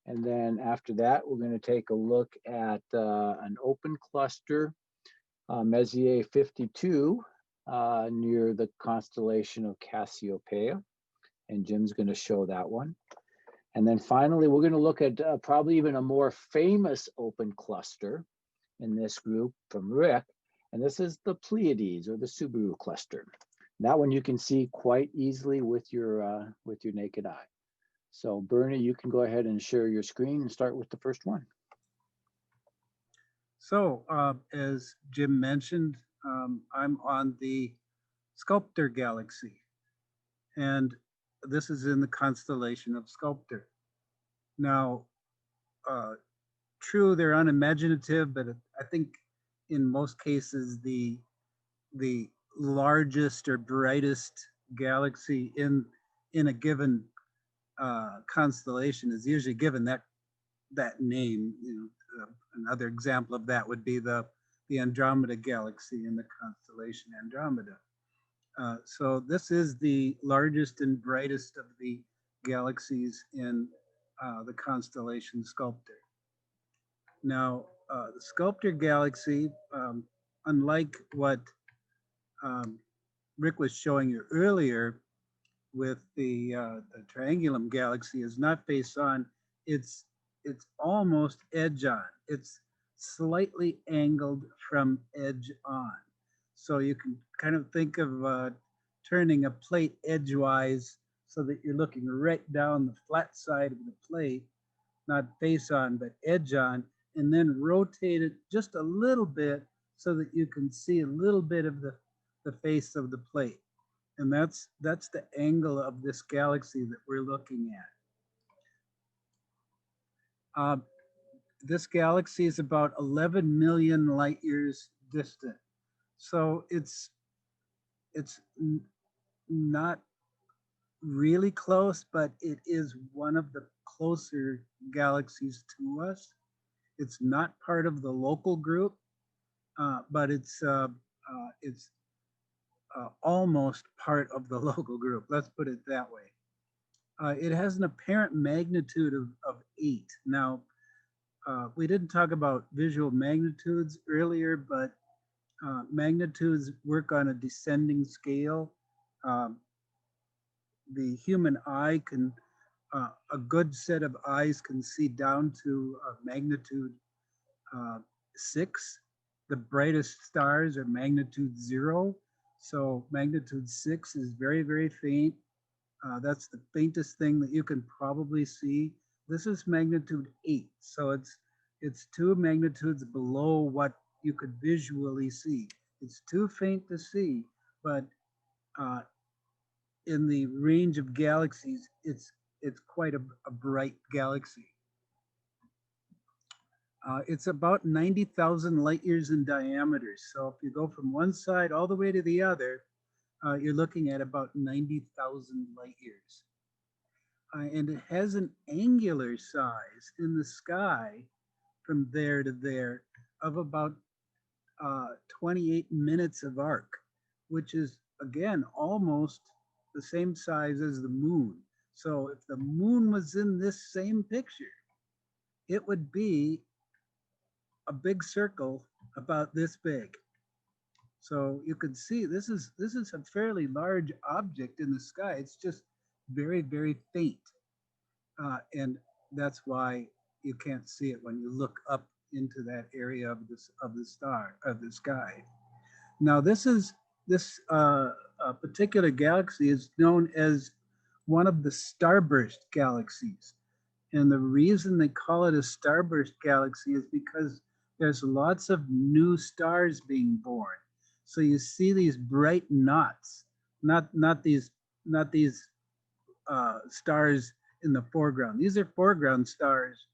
And then after that, we're going to take a look at an open cluster, Messier 52, near the constellation of Cassiopeia. And Jim's going to show that one. And then finally, we're going to look at probably even a more famous open cluster in this group from Rick. And this is the Pleiades, or the Subaru cluster. That one you can see quite easily with your naked eye. So Bernie, you can go ahead and share your screen and start with the first one. So as Jim mentioned, I'm on the Sculptor Galaxy, and this is in the constellation of Sculptor. Now, true, they're unimaginative, but I think in most cases, the largest or brightest galaxy in a given constellation is usually given that name. Another example of that would be the Andromeda galaxy in the constellation Andromeda. So this is the largest and brightest of the galaxies in the constellation Sculptor. Now, the Sculptor galaxy unlike what Rick was showing you earlier with the Triangulum galaxy, is not face on. It's almost edge on. It's slightly angled from edge on. So you can kind of think of turning a plate edgewise so that you're looking right down the flat side of the plate, not face on, but edge on, and then rotate it just a little bit so that you can see a little bit of the face of the plate. And that's the angle of this galaxy that we're looking at. This galaxy is about 11 million light years distant. So it's not really close, but it is one of the closer galaxies to us. It's not part of the local group, but it's almost part of the local group. Let's put it that way. It has an apparent magnitude of 8. Now, we didn't talk about visual magnitudes earlier, but magnitudes work on a descending scale. The human eye can, a good set of eyes can see down to magnitude 6. The brightest stars are magnitude 0. So magnitude 6 is very, very faint. That's the faintest thing that you can probably see. This is magnitude 8. So it's 2 magnitudes below what you could visually see. It's too faint to see, but in the range of galaxies, it's quite a bright galaxy. It's about 90,000 light years in diameter. So if you go from one side all the way to the other, you're looking at about 90,000 light years. And it has an angular size in the sky from there to there of about 28 minutes of arc, which is, again, almost the same size as the moon. So if the moon was in this same picture, it would be a big circle about this big. So you can see this is a fairly large object in the sky. It's just very, very faint. And that's why you can't see it when you look up into that area of the sky. Now this particular galaxy is known as one of the starburst galaxies. And the reason they call it a starburst galaxy is because there's lots of new stars being born. So you see these bright knots, not these stars in the foreground. These are foreground stars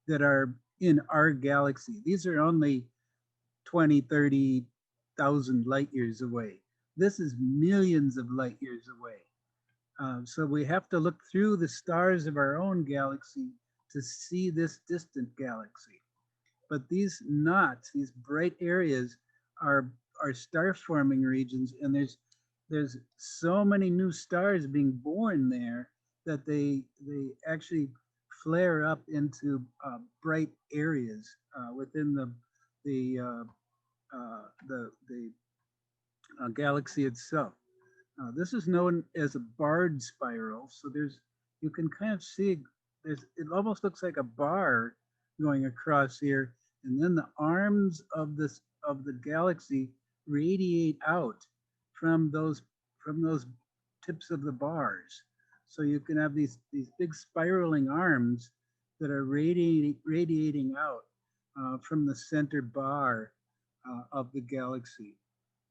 that are in our galaxy. These are only 20, 30,000 light years away. This is millions of light years away. So we have to look through the stars of our own galaxy to see this distant galaxy. But these knots, these bright areas, are star forming regions, and there's so many new stars being born there that they actually flare up into bright areas within the galaxy itself. This is known as a barred spiral. So you can kind of see it almost looks like a bar going across here, and then the arms of the galaxy radiate out from those tips of the bars. So you can have these big spiraling arms that are radiating out from the center bar of the galaxy.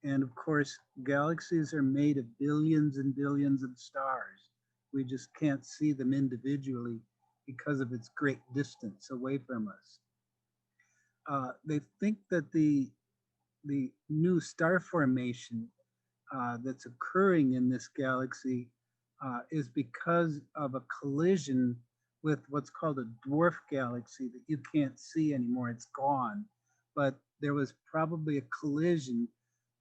And of course, galaxies are made of billions and billions of stars. We just can't see them individually because of its great distance away from us. They think that the new star formation that's occurring in this galaxy is because of a collision with what's called a dwarf galaxy that you can't see anymore. It's gone. But there was probably a collision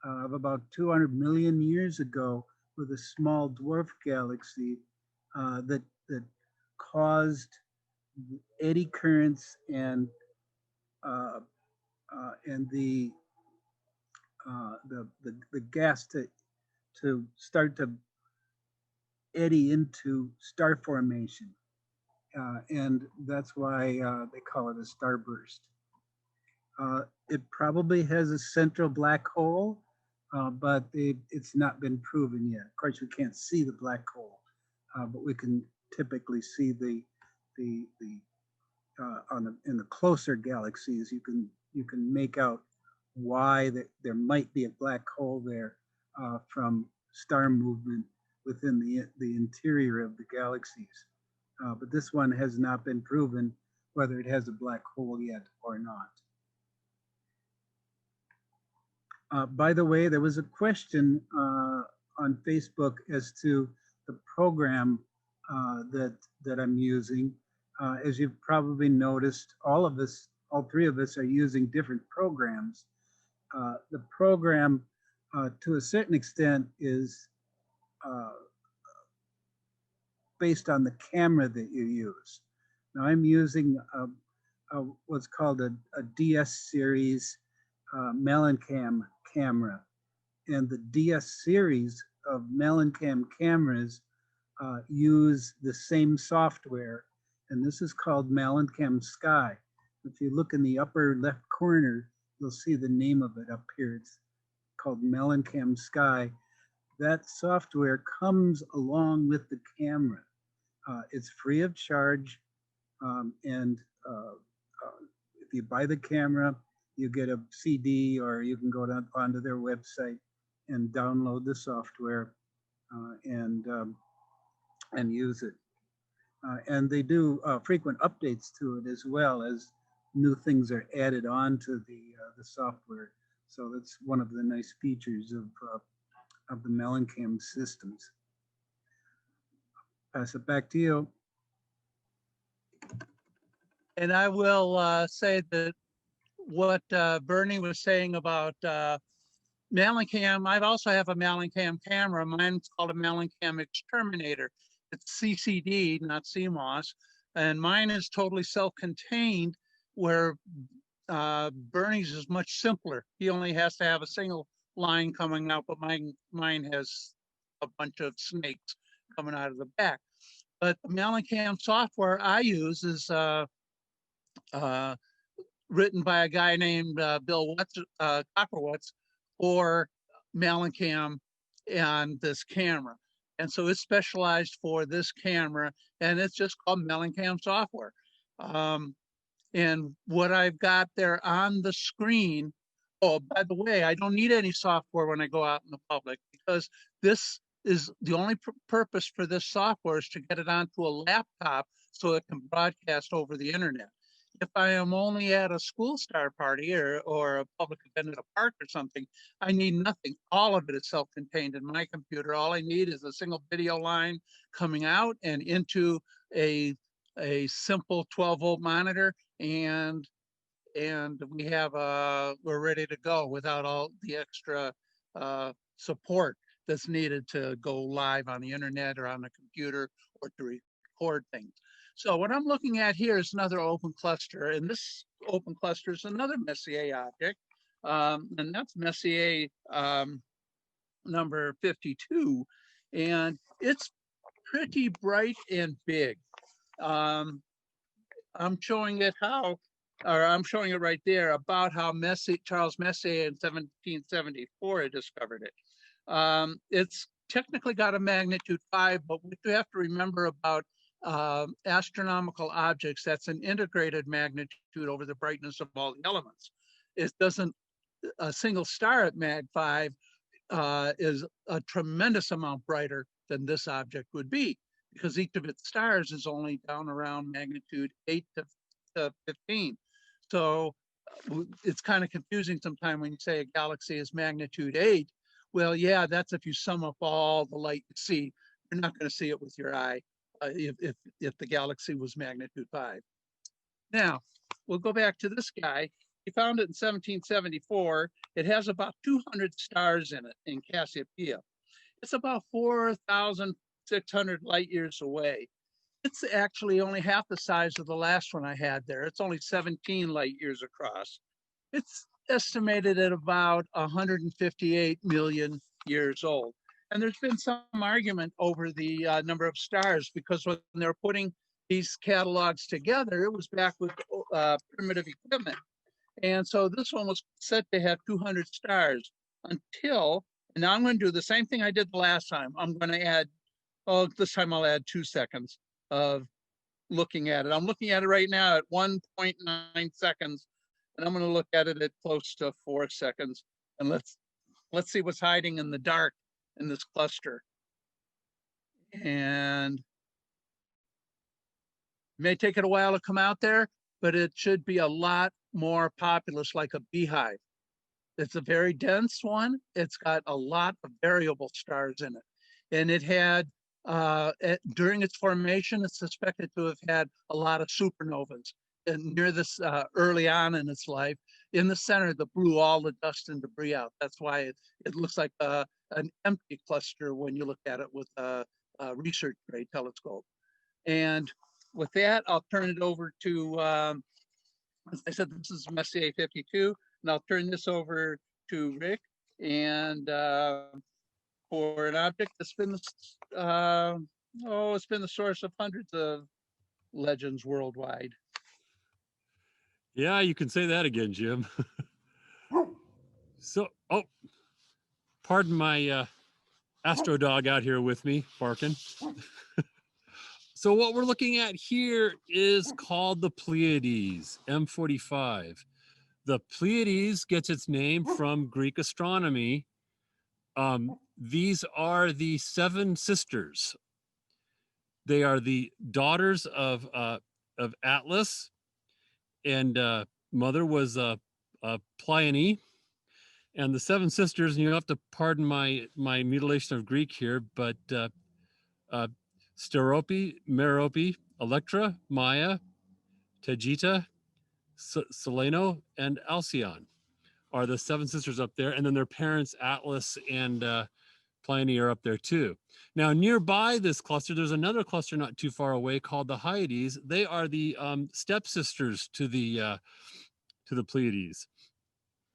of about 200 million years ago with a small dwarf galaxy that caused eddy currents and the the gas to start to eddy into star formation. And that's why they call it a starburst. It probably has a central black hole, but it's not been proven yet. Of course, we can't see the black hole, but we can typically see in the closer galaxies. You can make out why there might be a black hole there from star movement within the interior of the galaxies. But this one has not been proven whether it has a black hole yet or not. By the way, there was a question on Facebook as to the program that I'm using. As you've probably noticed, all three of us are using different programs. The program, to a certain extent, is based on the camera that you use. Now I'm using what's called a DS series Malincam camera. And the DS series of Malincam cameras use the same software, and this is called Malincam Sky. If you look in the upper left corner, you'll see the name of it up here. It's called Malincam Sky. That software comes along with the camera. It's free of charge, and if you buy the camera, you get a CD, or you can go onto their website and download the software and use it. And they do frequent updates to it, as well as new things are added on to the software. So that's one of the nice features of the Malincam systems. Pass it back to you. And I will say that what Bernie was saying about Malincam, I also have a Malincam camera. Mine's called a Malincam Exterminator. It's CCD, not CMOS. And mine is totally self-contained, where Bernie's is much simpler. He only has to have a single line coming out, but mine has a bunch of snakes coming out of the back. But the Malincam software I use is written by a guy named Bill Copperwitz for Malincam and this camera. And so it's specialized for this camera, and it's just called Malincam software. And what I've got there on the screen, oh, by the way, I don't need any software when I go out in the public, because this is the only purpose for this software is to get it onto a laptop so it can broadcast over the internet. If I am only at a school star party or a public event at a park or something, I need nothing. All of it is self-contained in my computer. All I need is a single video line coming out and into a simple 12-volt monitor, and we're ready to go without all the extra support that's needed to go live on the internet or on the computer or to record things. So what I'm looking at here is another open cluster, and this open cluster is another Messier object, and that's Messier number 52, and it's pretty bright and big. I'm showing it I'm showing it right there about how Charles Messier in 1774 had discovered it. It's technically got a magnitude 5, but what you have to remember about astronomical objects, that's an integrated magnitude over the brightness of all the elements. It doesn't, a single star at mag 5 is a tremendous amount brighter than this object would be, because each of its stars is only down around magnitude 8 to 15. So it's kind of confusing sometimes when you say a galaxy is magnitude 8. Well, yeah, that's if you sum up all the light you see. You're not going to see it with your eye if the galaxy was magnitude 5. Now, we'll go back to this guy. He found it in 1774. It has about 200 stars in it in Cassiopeia. It's about 4,600 light years away. It's actually only half the size of the last one I had there. It's only 17 light years across. It's estimated at about 158 million years old. And there's been some argument over the number of stars, because when they're putting these catalogs together, it was back with primitive equipment. And so this one was set to have 200 stars until, and now I'm going to do the same thing I did the last time. I'm going to add, oh, this time I'll add 2 seconds of looking at it. I'm looking at it right now at 1.9 seconds, and I'm going to look at it at close to 4 seconds. And let's see what's hiding in the dark in this cluster. And it may take it a while to come out there, but it should be a lot more populous, like a beehive. It's a very dense one. It's got a lot of variable stars in it. And it had, during its formation, it's suspected to have had a lot of supernovas. And near this, early on in its life, in the center that blew all the dust and debris out. That's why it looks like an empty cluster when you look at it with a research grade telescope. And with that, I'll turn it over to, as I said, this is Messier 52, and I'll turn this over to Rick. And for an object that's been, it's been the source of hundreds of legends worldwide. Yeah, you can say that again, Jim. So, oh, pardon my astro dog out here with me barking. So what we're looking at here is called the Pleiades, M45. The Pleiades gets its name from Greek astronomy. These are the 7 sisters. They are the daughters of Atlas, and mother was Pleione. And the 7 sisters, and you have to pardon my mutilation of Greek here, but Sterope, Merope, Electra, Maya, Tegeta, Seleno, and Alcyone are the 7 sisters up there. And then their parents, Atlas and Pleione, are up there too. Now, nearby this cluster, there's another cluster not too far away called the Hyades. They are the stepsisters to the Pleiades.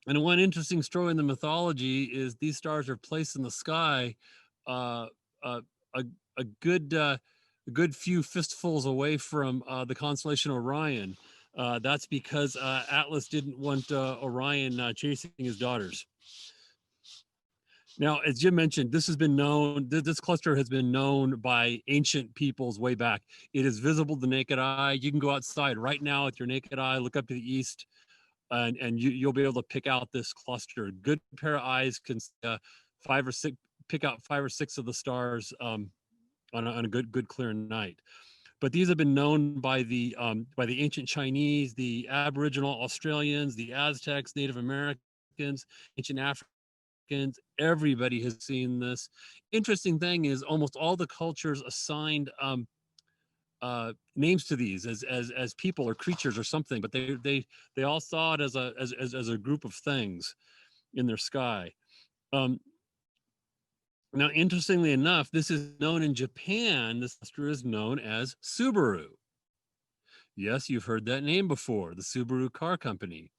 And one interesting story in the mythology is these stars are placed in the sky a good few fistfuls away from the constellation Orion. That's because Atlas didn't want Orion chasing his daughters. Now, as Jim mentioned, this has been known, this cluster has been known by ancient peoples way back. It is visible to the naked eye. You can go outside right now with your naked eye, look up to the east, and you'll be able to pick out this cluster. A good pair of eyes can pick out 5 or 6 of the stars on a good clear night. But these have been known by the ancient Chinese, the Aboriginal Australians, the Aztecs, Native Americans, ancient Africans. Everybody has seen this. Interesting thing is almost all the cultures assigned names to these as people or creatures or something, but they all saw it as a group of things in their sky. Now, interestingly enough, this is known in Japan. This cluster is known as Subaru. Yes, you've heard that name before, the Subaru car company.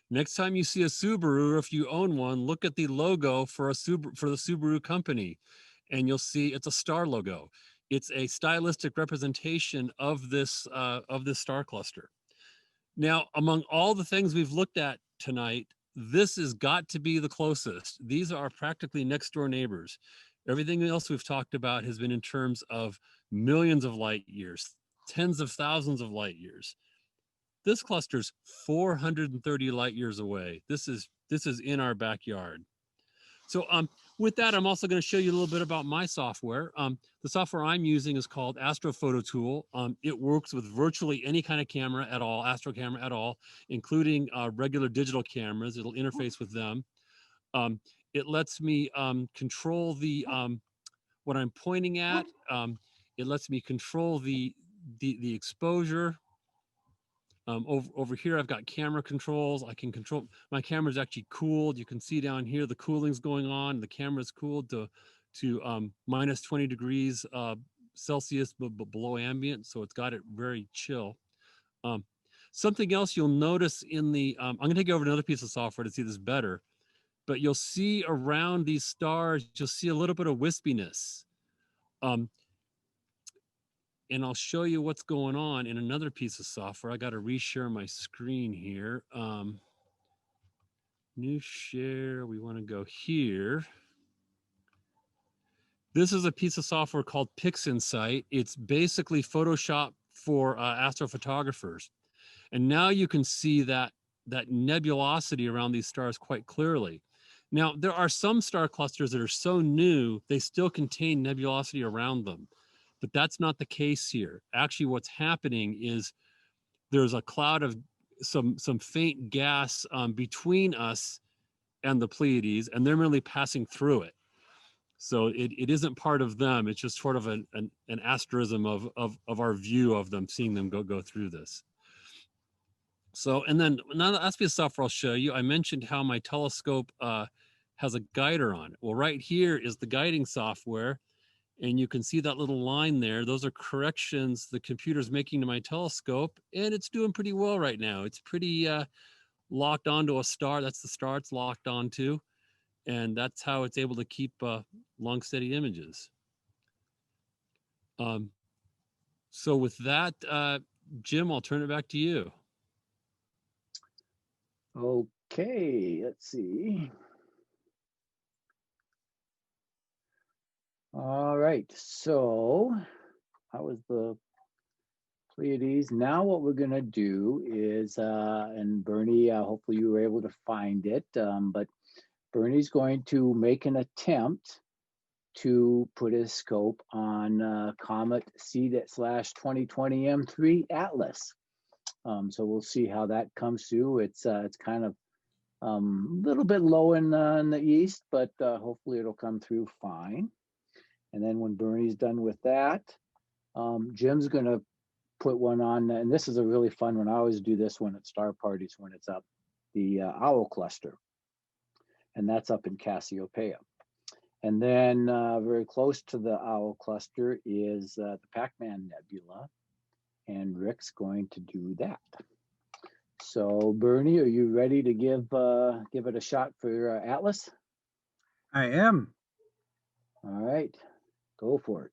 Next time you see a Subaru, or if you own one, look at the logo for the Subaru company, and you'll see it's a star logo. It's a stylistic representation of this star cluster. Now, among all the things we've looked at tonight, this has got to be the closest. These are practically next door neighbors. Everything else we've talked about has been in terms of millions of light years, tens of thousands of light years. This cluster's 430 light years away. This is in our backyard. So with that, I'm also going to show you a little bit about my software. The software I'm using is called Astrophoto Tool. It works with virtually any kind of camera at all, astro camera at all, including regular digital cameras. It'll interface with them. It lets me control the what I'm pointing at. It lets me control the exposure. Over here, I've got camera controls. I can control, my camera's actually cooled. You can see down here, the cooling's going on. The camera's cooled to minus 20 degrees Celsius below ambient. So it's got it very chill. Something else you'll notice in the, I'm going to take you over another piece of software to see this better, but you'll see around these stars, you'll see a little bit of wispiness. And I'll show you what's going on in another piece of software. I got to reshare my screen here. New share, we want to go here. This is a piece of software called PixInsight. It's basically Photoshop for astrophotographers. And now you can see that nebulosity around these stars quite clearly. Now, there are some star clusters that are so new, they still contain nebulosity around them. But that's not the case here. Actually, what's happening is there's a cloud of some faint gas between us and the Pleiades, and they're merely passing through it. So it isn't part of them. It's just sort of an asterism of our view of them, seeing them go through this. So, and then another aspect of software I'll show you, I mentioned how my telescope has a guider on it. Well, right here is the guiding software, and you can see that little line there. Those are corrections the computer's making to my telescope, and it's doing pretty well right now. It's pretty locked onto a star. That's the star it's locked onto. And that's how it's able to keep long, steady images. So with that, Jim, I'll turn it back to you. Okay, let's see. All right, so that was the Pleiades. Now what we're gonna do is, and Bernie, hopefully you were able to find it, but Bernie's going to make an attempt to put his scope on Comet C/2020 M3 Atlas. So we'll see how that comes through. It's kind of a little bit low in the east, but hopefully it'll come through fine. And then when Bernie's done with that, Jim's gonna put one on, and this is a really fun one. I always do this one at star parties when it's up, the Owl Cluster. And that's up in Cassiopeia. And then very close to the Owl Cluster is the Pac-Man Nebula, and Rick's going to do that. So Bernie, are you ready to give it a shot for Atlas? I am. All right, go for it.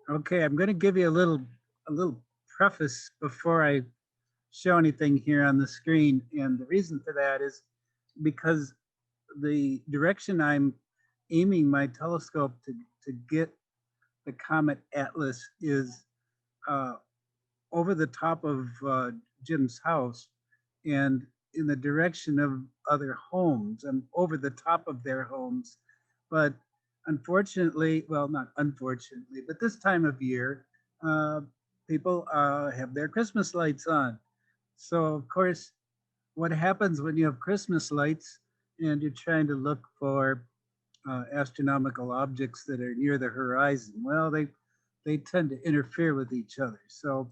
Okay, I'm going to give you a little preface before I show anything here on the screen, and the reason for that is because the direction I'm aiming my telescope to get the Comet Atlas is over the top of Jim's house and in the direction of other homes. I'm over the top of their homes, but unfortunately, well, not unfortunately, but this time of year, people have their Christmas lights on. So of course, what happens when you have Christmas lights and you're trying to look for astronomical objects that are near the horizon? Well, they tend to interfere with each other. So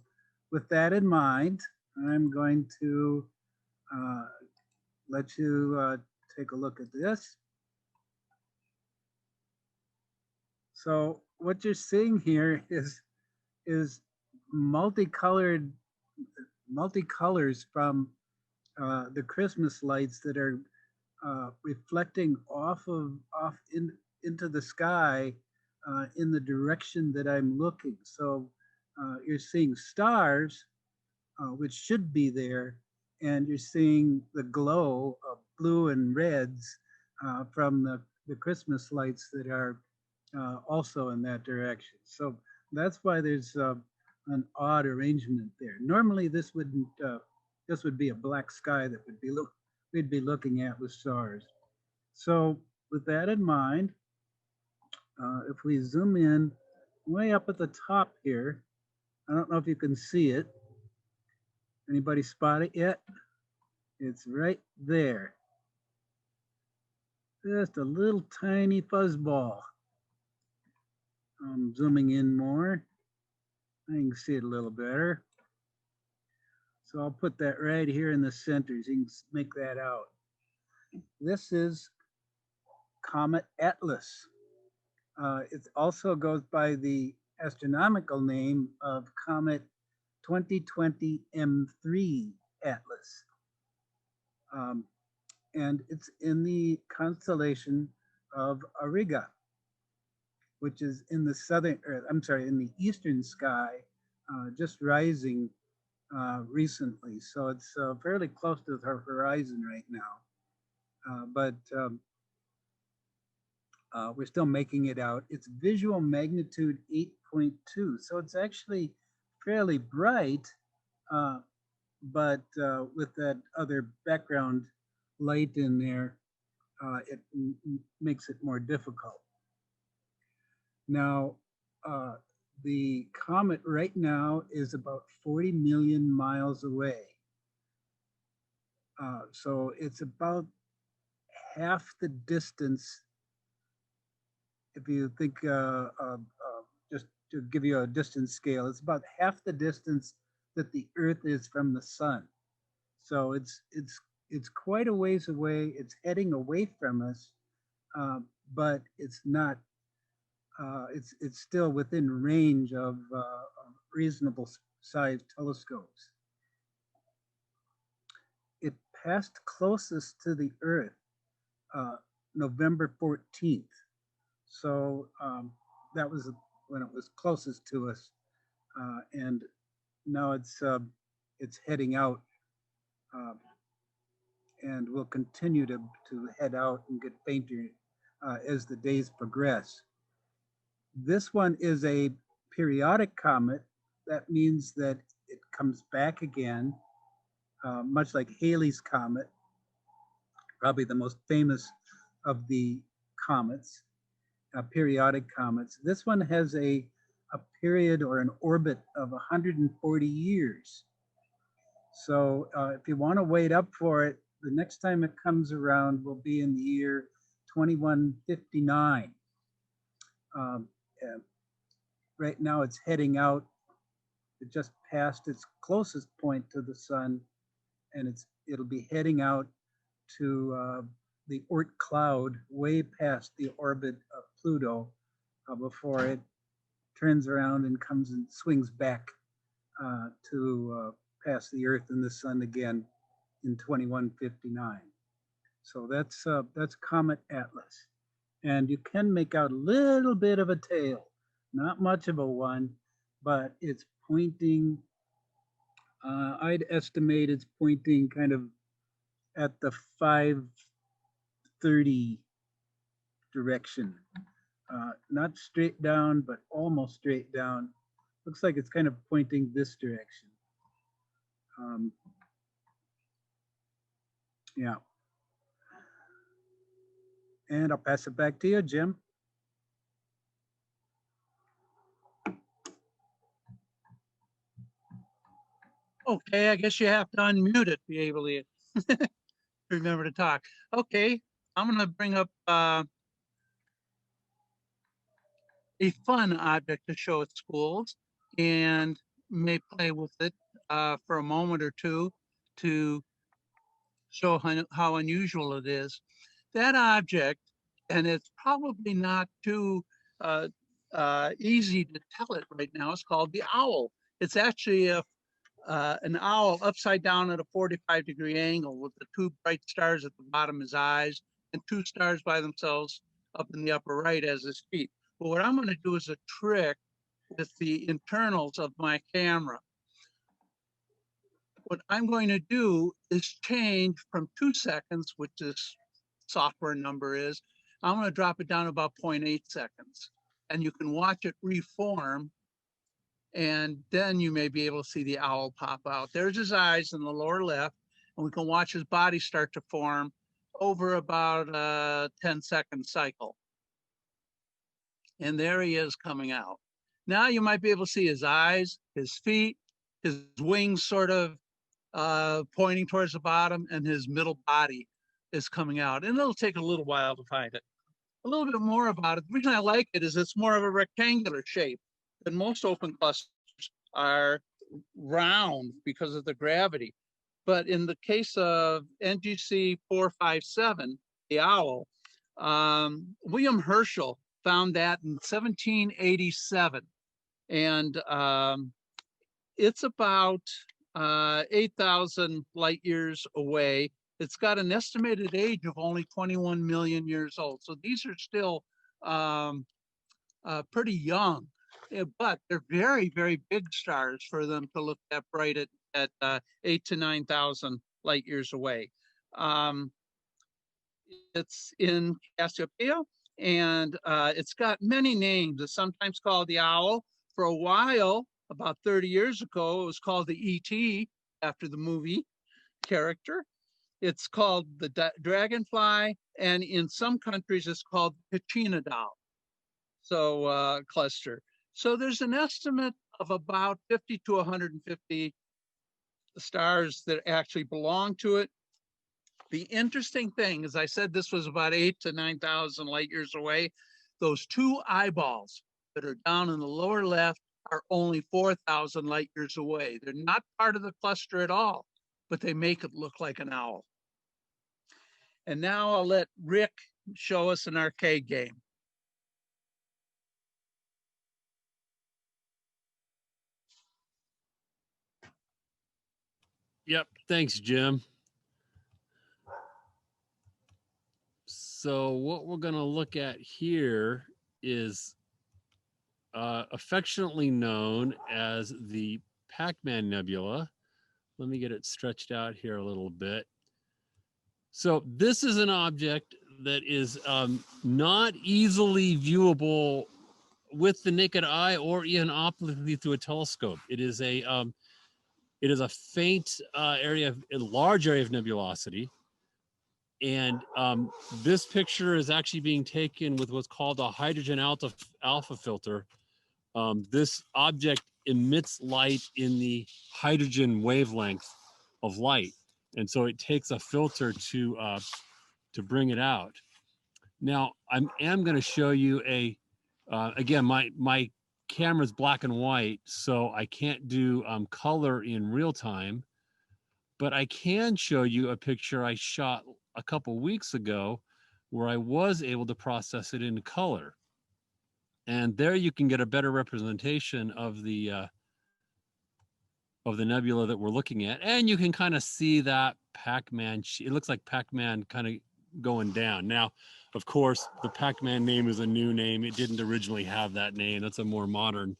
with that in mind, I'm going to let you take a look at this. So what you're seeing here is multicolors from the Christmas lights that are reflecting into the sky in the direction that I'm looking. So you're seeing stars, which should be there, and you're seeing the glow of blue and reds from the Christmas lights that are also in that direction. So that's why there's an odd arrangement there. Normally this wouldn't, this would be a black sky that we'd be looking at with stars. So with that in mind, if we zoom in way up at the top here, I don't know if you can see it. Anybody spot it yet? It's right there. Just a little tiny fuzzball. I'm zooming in more. I can see it a little better. So I'll put that right here in the center so you can make that out. This is Comet Atlas. It also goes by the astronomical name of Comet 2020 M3 Atlas. And it's in the constellation of Auriga, which is in the southern, or I'm sorry, in the eastern sky, just rising recently. So it's fairly close to the horizon right now. But we're still making it out. It's visual magnitude 8.2. So it's actually fairly bright, but with that other background light in there, it makes it more difficult. Now, the comet right now is about 40 million miles away. So it's about half the distance. If you think, just to give you a distance scale, it's about half the distance that the Earth is from the sun. So it's quite a ways away. It's heading away from us, but it's not. It's still within range of reasonable sized telescopes. It passed closest to the Earth November 14th. So that was when it was closest to us, and now it's heading out, and will continue to head out and get fainter as the days progress. This one is a periodic comet. That means that it comes back again, much like Halley's Comet, probably the most famous of the comets, periodic comets. This one has a period or an orbit of 140 years. So if you want to wait up for it, the next time it comes around will be in the year 2159. Right now it's heading out. It just passed its closest point to the sun, and it'll be heading out to the Oort cloud way past the orbit of Pluto before it turns around and comes and swings back to pass the Earth and the sun again in 2159. So that's Comet Atlas. And you can make out a little bit of a tail, not much of a one, but it's pointing, I'd estimate it's pointing kind of at the 530 direction. Not straight down, but almost straight down. Looks like it's kind of pointing this direction. Yeah. And I'll pass it back to you, Jim. Okay, I guess you have to unmute it to be able to remember to talk. Okay, I'm going to bring up a fun object to show at schools, and may play with it for a moment or two to show how unusual it is. That object, and it's probably not too easy to tell it right now, it's called the owl. It's actually an owl upside down at a 45-degree angle with the two bright stars at the bottom as eyes and two stars by themselves up in the upper right as his feet. But what I'm going to do is a trick with the internals of my camera. What I'm going to do is change from 2 seconds, which this software number is, I'm going to drop it down to about 0.8 seconds. And you can watch it reform, and then you may be able to see the owl pop out. There's his eyes in the lower left, and we can watch his body start to form over about a 10-second cycle. And there he is coming out. Now you might be able to see his eyes, his feet, his wings sort of pointing towards the bottom, and his middle body is coming out. And it'll take a little while to find it. A little bit more about it. The reason I like it is it's more of a rectangular shape than most open clusters are round because of the gravity. But in the case of NGC 457, the owl, William Herschel found that in 1787. And it's about 8,000 light years away. It's got an estimated age of only 21 million years old. So these are still pretty young, but they're very, very big stars for them to look that bright at 8 to 9,000 light years away. It's in Cassiopeia, and it's got many names. It's sometimes called the owl. For a while, about 30 years ago, it was called the E.T. after the movie character. It's called the dragonfly, and in some countries, it's called Kachina doll. So cluster. So there's an estimate of about 50 to 150 stars that actually belong to it. The interesting thing, as I said, this was about 8 to 9,000 light years away. Those two eyeballs that are down in the lower left are only 4,000 light years away. They're not part of the cluster at all, but they make it look like an owl. And now I'll let Rick show us an arcade game. Yep. Thanks, Jim. So what we're going to look at here is affectionately known as the Pac-Man Nebula. Let me get it stretched out here a little bit. So this is an object that is not easily viewable with the naked eye or even optically through a telescope. It is a faint area, a large area of nebulosity. And this picture is actually being taken with what's called a hydrogen alpha filter. This object emits light in the hydrogen wavelength of light. And so it takes a filter to bring it out. Now, I am going to show you again, my camera's black and white, so I can't do color in real time, but I can show you a picture I shot a couple weeks ago where I was able to process it in color. And there you can get a better representation of the nebula that we're looking at. And you can kind of see that Pac-Man, it looks like Pac-Man kind of going down. Now, of course, the Pac-Man name is a new name. It didn't originally have that name. That's a more modern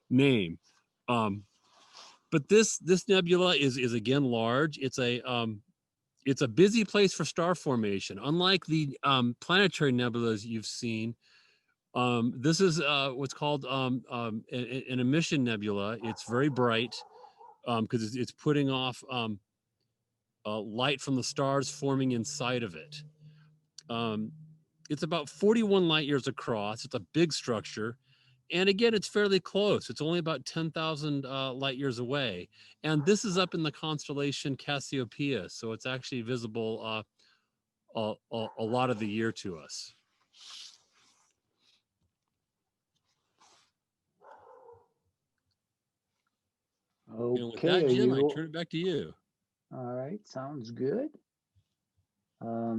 name. But this nebula is again large. It's a busy place for star formation. Unlike the planetary nebulas you've seen, this is what's called an emission nebula. It's very bright because it's putting off light from the stars forming inside of it. It's about 41 light years across. It's a big structure. And again, it's fairly close. It's only about 10,000 light years away. And this is up in the constellation Cassiopeia. So it's actually visible a lot of the year to us. Okay. And with that, Jim, I turn it back to you. All right, sounds good.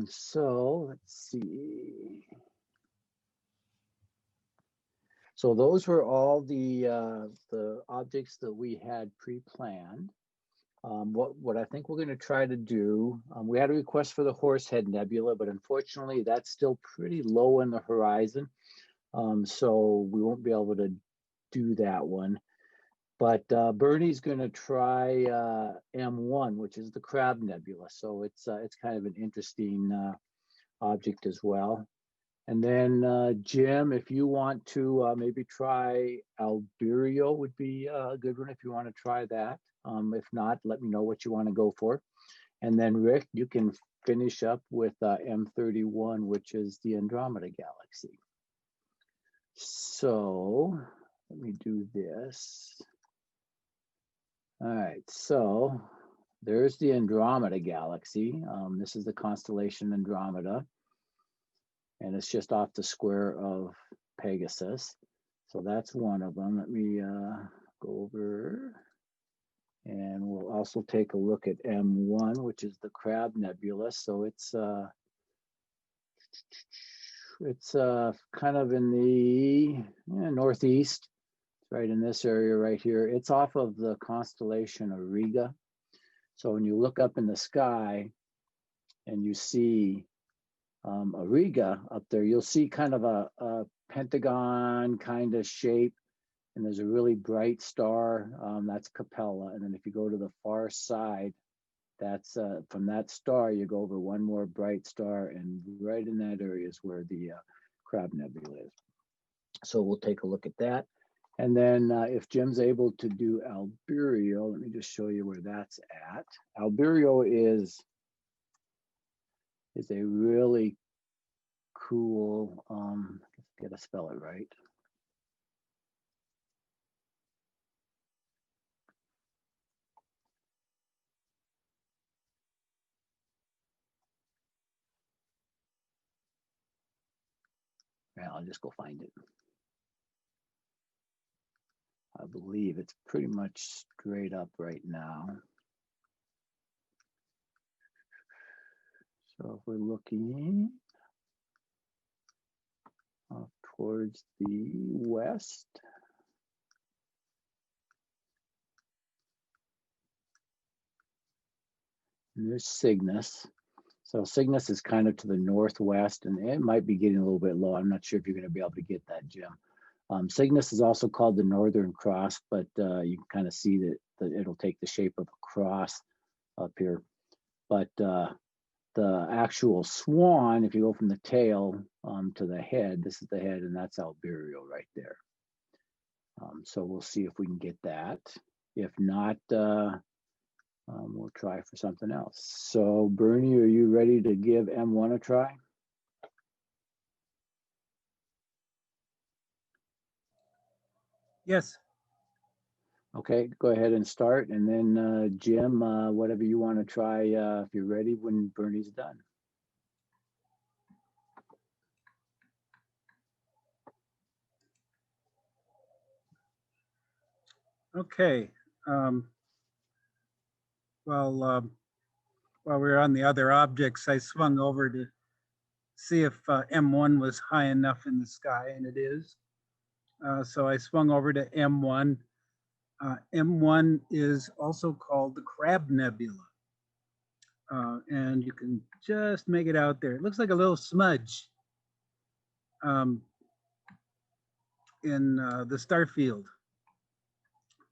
So let's see. So those were all the objects that we had pre-planned. What I think we're going to try to do, we had a request for the Horsehead Nebula, but unfortunately that's still pretty low in the horizon. So we won't be able to do that one. But Bernie's going to try M1, which is the Crab Nebula. So it's kind of an interesting object as well. And then Jim, if you want to maybe try Alberio would be a good one if you want to try that. If not, let me know what you want to go for. And then Rick, you can finish up with M31, which is the Andromeda Galaxy. So let me do this. All right, so there's the Andromeda Galaxy. This is the constellation Andromeda, and it's just off the square of Pegasus. So that's one of them. Let me go over, and we'll also take a look at M1, which is the Crab Nebula. So it's kind of in the northeast. right in this area right here. It's off of the constellation Auriga. So when you look up in the sky and you see Auriga up there, you'll see kind of a pentagon kind of shape, and there's a really bright star. That's Capella. And then if you go to the far side, that's from that star, you go over one more bright star, and right in that area is where the Crab Nebula is. So we'll take a look at that. And then if Jim's able to do Alberio, let me just show you where that's at. Alberio is a really cool, gotta spell it right. Yeah, I'll just go find it. I believe it's pretty much straight up right now. So if we're looking towards the west, and there's Cygnus. So Cygnus is kind of to the northwest, and it might be getting a little bit low. I'm not sure if you're going to be able to get that, Jim. Cygnus is also called the Northern Cross, but you can kind of see that it'll take the shape of a cross up here. But the actual swan, if you go from the tail to the head, this is the head, and that's Alberio right there. So we'll see if we can get that. If not, we'll try for something else. So Bernie, are you ready to give M1 a try? Yes. Okay, go ahead and start. And then Jim, whatever you want to try, if you're ready when Bernie's done. Okay. While we were on the other objects, I swung over to see if M1 was high enough in the sky, and it is. So I swung over to M1. M1 is also called the Crab Nebula. And you can just make it out there. It looks like a little smudge in the star field.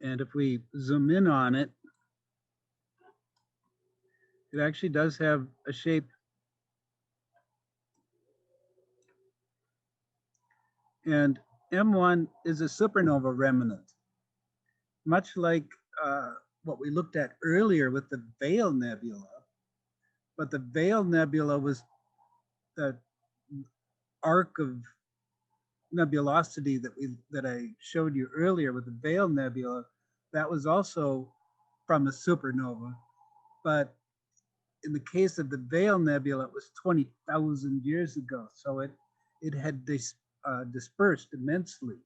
And if we zoom in on it, it actually does have a shape. And M1 is a supernova remnant, much like what we looked at earlier with the Veil Nebula. But the Veil Nebula was the arc of nebulosity that I showed you earlier with the Veil Nebula. That was also from a supernova. But in the case of the Veil Nebula, it was 20,000 years ago. So it had dispersed immensely.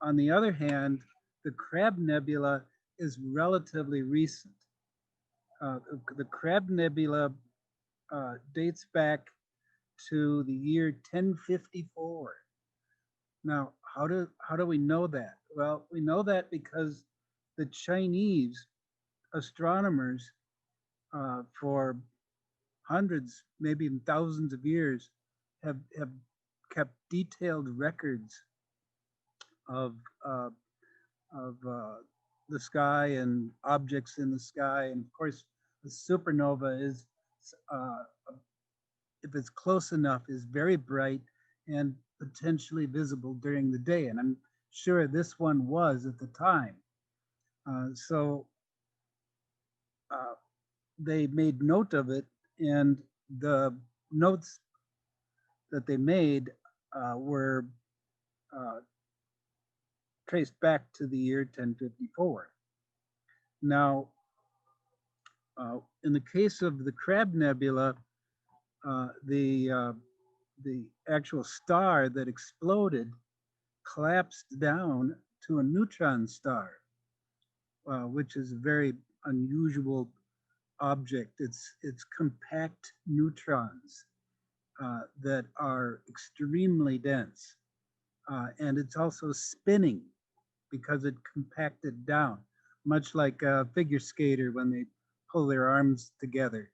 On the other hand, the Crab Nebula is relatively recent. The Crab Nebula dates back to the year 1054. Now, how do we know that? Well, we know that because the Chinese astronomers for hundreds, maybe even thousands of years have kept detailed records of the sky and objects in the sky. And of course, the supernova is, if it's close enough, is very bright and potentially visible during the day. And I'm sure this one was at the time. So they made note of it, and the notes that they made were traced back to the year 1054. Now, in the case of the Crab Nebula, the actual star that exploded collapsed down to a neutron star, which is a very unusual object. It's compact neutrons that are extremely dense, and it's also spinning because it compacted down, much like a figure skater when they pull their arms together,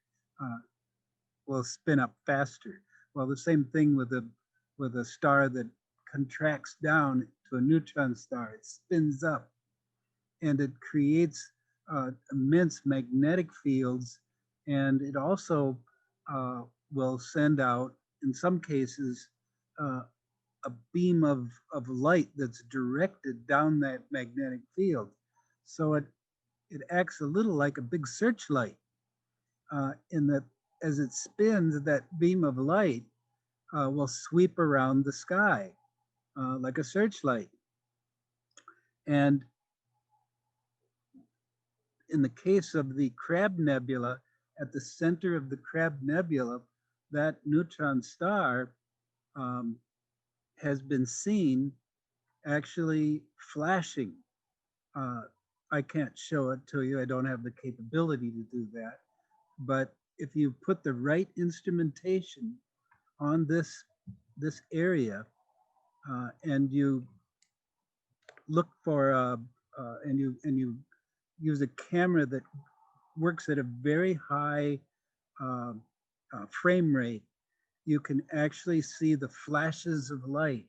will spin up faster. Well, the same thing with a star that contracts down to a neutron star. It spins up, and it creates immense magnetic fields, and it also will send out, in some cases, a beam of light that's directed down that magnetic field. So it acts a little like a big searchlight, in that as it spins, that beam of light will sweep around the sky like a searchlight. And in the case of the Crab Nebula, at the center of the Crab Nebula, that neutron star has been seen actually flashing. I can't show it to you. I don't have the capability to do that. But if you put the right instrumentation on this area, and you look for and you use a camera that works at a very high frame rate, you can actually see the flashes of light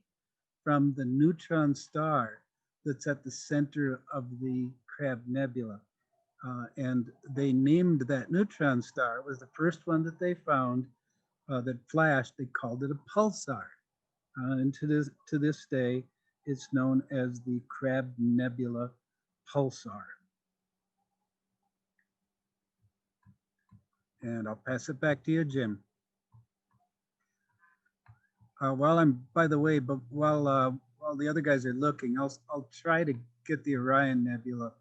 from the neutron star that's at the center of the Crab Nebula. And they named that neutron star, it was the first one that they found that flashed. They called it a pulsar. And to this day, it's known as the Crab Nebula pulsar. And I'll pass it back to you, Jim. By the way, but while the other guys are looking, I'll try to get the Orion Nebula.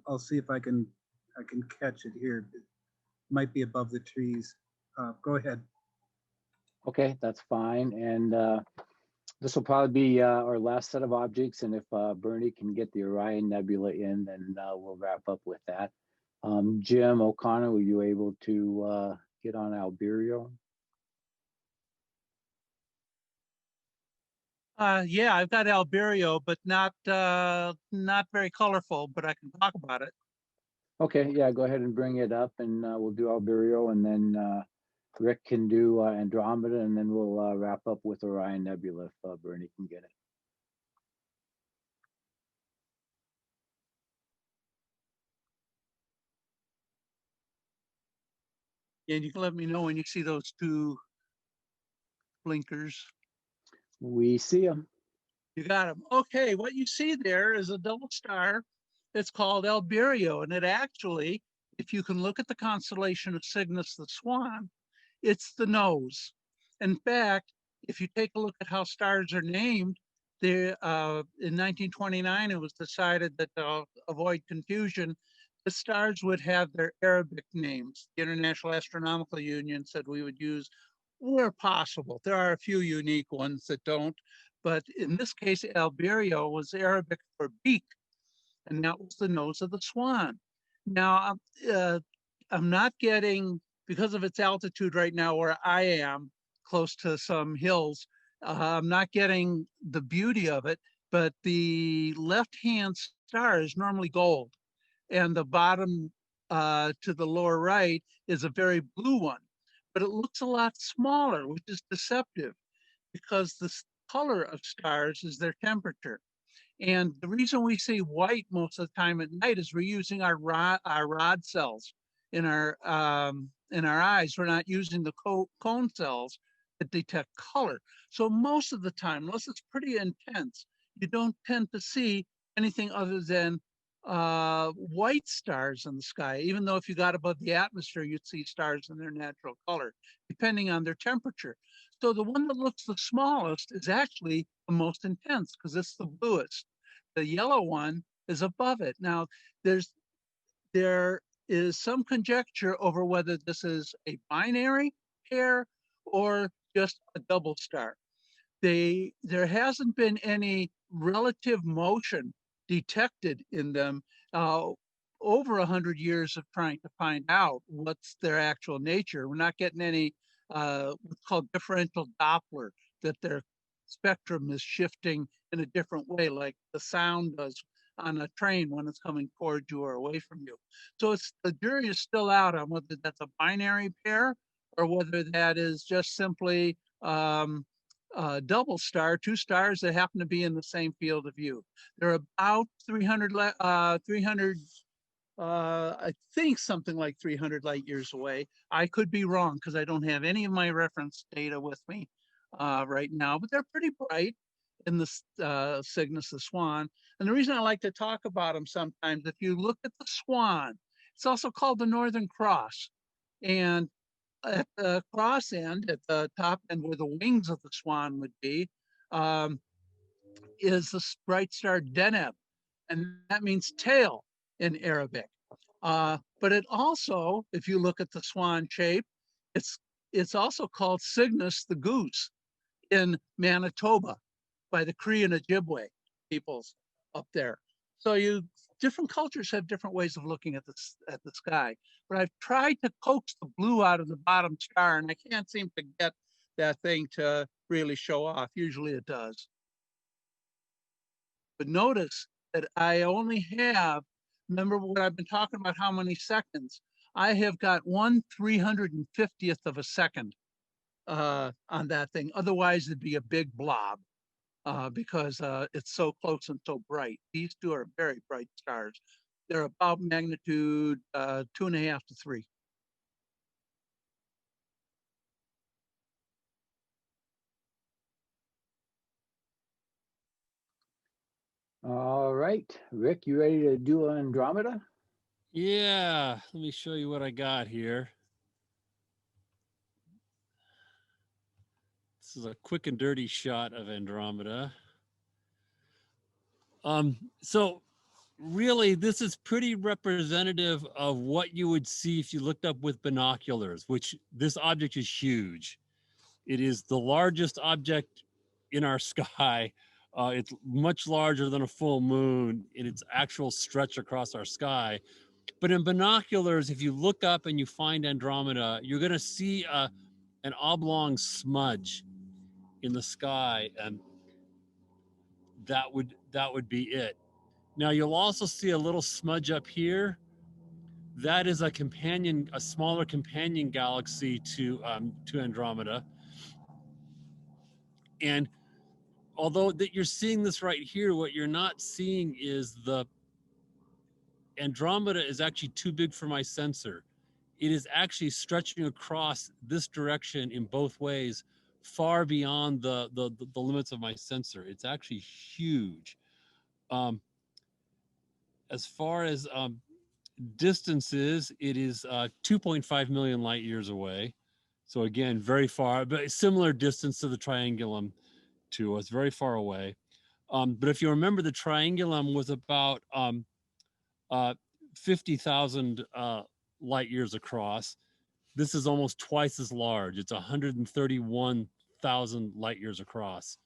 I'll see if I can catch it here. It might be above the trees. Go ahead. Okay, that's fine. And this will probably be our last set of objects. And if Bernie can get the Orion Nebula in, then we'll wrap up with that. Jim O'Connor, were you able to get on Albireo? Yeah, I've got Albireo, but not very colorful, but I can talk about it. Okay, yeah, go ahead and bring it up, and we'll do Albireo, and then Rick can do Andromeda, and then we'll wrap up with Orion Nebula if Bernie can get it. And you can let me know when you see those two blinkers. We see them. You got them. Okay, what you see there is a double star. It's called Albireo, and it actually, if you can look at the constellation of Cygnus the Swan, it's the nose. In fact, if you take a look at how stars are named, in 1929, it was decided that to avoid confusion, the stars would have their Arabic names. The International Astronomical Union said we would use where possible. There are a few unique ones that don't, but in this case, Albireo was Arabic for beak, and that was the nose of the swan. Now, I'm not getting, because of its altitude right now where I am, close to some hills, I'm not getting the beauty of it, but the left-hand star is normally gold, and the bottom to the lower right is a very blue one, but it looks a lot smaller, which is deceptive because the color of stars is their temperature. And the reason we see white most of the time at night is we're using our rod cells in our eyes. We're not using the cone cells that detect color. So most of the time, unless it's pretty intense, you don't tend to see anything other than white stars in the sky, even though if you got above the atmosphere, you'd see stars in their natural color, depending on their temperature. So the one that looks the smallest is actually the most intense because it's the bluest. The yellow one is above it. Now, there is some conjecture over whether this is a binary pair or just a double star. There hasn't been any relative motion detected in them over 100 years of trying to find out what's their actual nature. We're not getting any what's called differential Doppler, that they're spectrum is shifting in a different way, like the sound does on a train when it's coming toward you or away from you. So the jury is still out on whether that's a binary pair or whether that is just simply a double star, two stars that happen to be in the same field of view. They're about 300, I think something like 300 light years away. I could be wrong because I don't have any of my reference data with me right now, but they're pretty bright in the Cygnus, the Swan. And the reason I like to talk about them sometimes, if you look at the Swan, it's also called the Northern Cross. And at the cross end, at the top end where the wings of the Swan would be, is the bright star Deneb. And that means tail in Arabic. But it also, if you look at the Swan shape, it's also called Cygnus the Goose in Manitoba by the Cree and Ojibwe peoples up there. So different cultures have different ways of looking at the sky. But I've tried to coax the blue out of the bottom star, and I can't seem to get that thing to really show off. Usually it does. But notice that I only have, remember what I've been talking about, how many seconds? I have got 1/350th of a second on that thing. Otherwise, it'd be a big blob because it's so close and so bright. These two are very bright stars. They're about magnitude 2.5 to 3. All right, Rick, you ready to do Andromeda? Yeah, let me show you what I got here. This is a quick and dirty shot of Andromeda. So really, this is pretty representative of what you would see if you looked up with binoculars, which this object is huge. It is the largest object in our sky. It's much larger than a full moon in its actual stretch across our sky. But in binoculars, if you look up and you find Andromeda, you're going to see an oblong smudge in the sky, and that would be it. Now you'll also see a little smudge up here. That is a smaller companion galaxy to Andromeda. And although that you're seeing this right here, what you're not seeing is the Andromeda is actually too big for my sensor. It is actually stretching across this direction in both ways, far beyond the limits of my sensor. It's actually huge. As far as distances, it is 2.5 million light years away. So again, very far, but similar distance to the Triangulum to us, very far away. But if you remember, the Triangulum was about 50,000 light years across. This is almost twice as large. It's 131,000 light years across.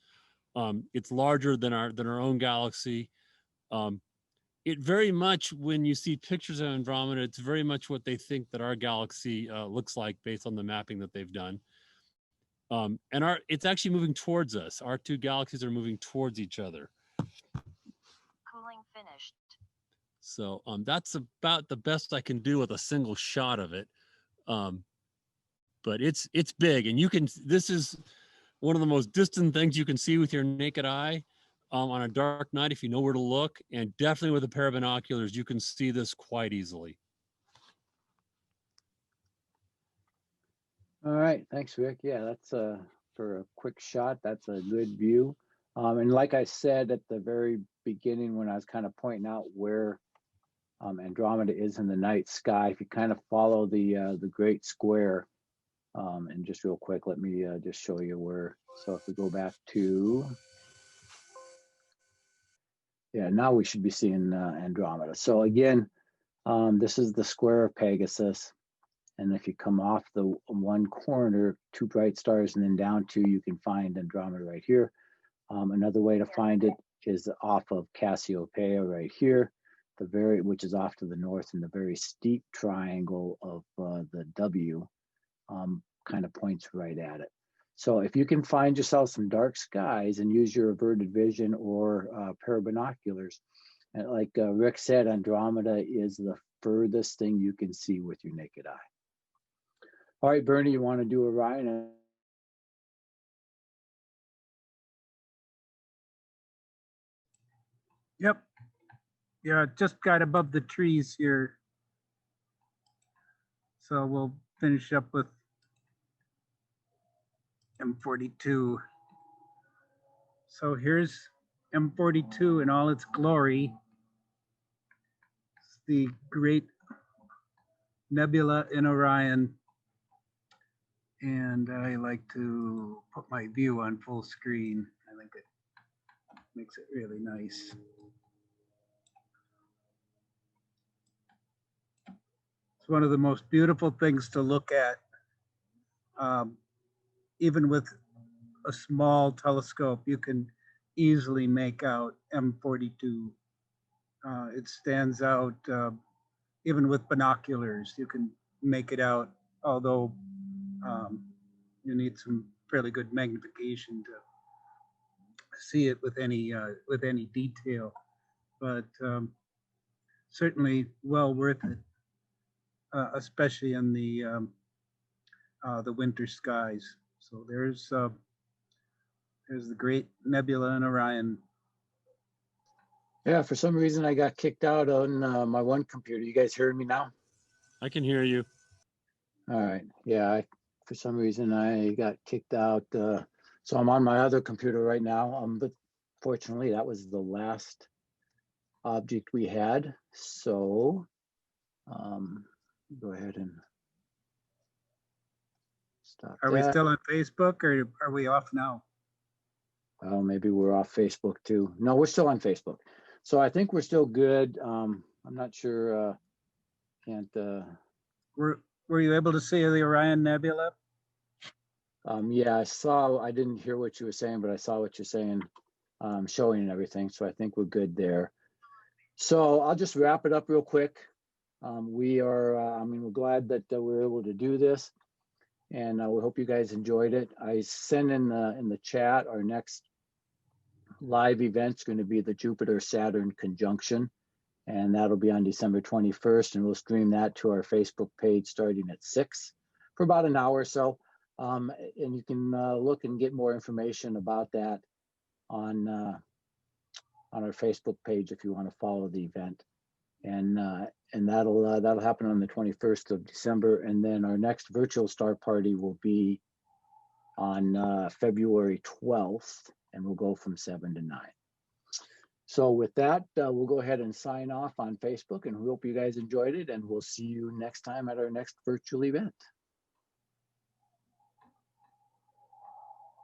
It's larger than our own galaxy. It very much, when you see pictures of Andromeda, it's very much what they think that our galaxy looks like based on the mapping that they've done. And it's actually moving towards us. Our two galaxies are moving towards each other. Cooling finished. So that's about the best I can do with a single shot of it. But it's big, and this is one of the most distant things you can see with your naked eye on a dark night if you know where to look, and definitely with a pair of binoculars, you can see this quite easily. All right, thanks, Rick. Yeah, that's for a quick shot. That's a good view. And like I said at the very beginning, when I was kind of pointing out where Andromeda is in the night sky, if you kind of follow the Great Square, and just real quick, let me just show you where. So if we go back to, yeah, now we should be seeing Andromeda. So again, this is the square of Pegasus. And if you come off the one corner, two bright stars, and then down two, you can find Andromeda right here. Another way to find it is off of Cassiopeia right here, which is off to the north, and the very steep triangle of the W kind of points right at it. So if you can find yourself some dark skies and use your averted vision or pair of binoculars, and like Rick said, Andromeda is the furthest thing you can see with your naked eye. All right, Bernie, you want to do Orion? Yep. Yeah, it just got above the trees here. So we'll finish up with M42. So here's M42 in all its glory. It's the great nebula in Orion. And I like to put my view on full screen. I think it makes it really nice. It's one of the most beautiful things to look at, even with a small telescope. You can easily make out M42. It stands out even with binoculars. You can make it out, although you need some fairly good magnification to see it with any detail. But certainly well worth it, especially in the winter skies. So there's the great nebula in Orion. Yeah, for some reason I got kicked out on my one computer. You guys hearing me now? I can hear you. All right. Yeah, for some reason I got kicked out. So I'm on my other computer right now. But fortunately, that was the last object we had. So go ahead and stop. Are we still on Facebook, or are we off now? Oh, maybe we're off Facebook too. No, we're still on Facebook. So I think we're still good. I'm not sure. Were you able to see the Orion Nebula? Yeah, I didn't hear what you were saying, but I saw what you're saying, showing and everything. So I think we're good there. So I'll just wrap it up real quick. We're glad that we're able to do this, and we hope you guys enjoyed it. I sent in the chat our next live event's going to be the Jupiter-Saturn conjunction, and that'll be on December 21st, and we'll stream that to our Facebook page starting at 6 for about an hour or so. And you can look and get more information about that on our Facebook page if you want to follow the event. And that'll happen on the 21st of December, and then our next virtual star party will be on February 12th, and we'll go from 7 to 9. So with that, we'll go ahead and sign off on Facebook, and we hope you guys enjoyed it, and we'll see you next time at our next virtual event.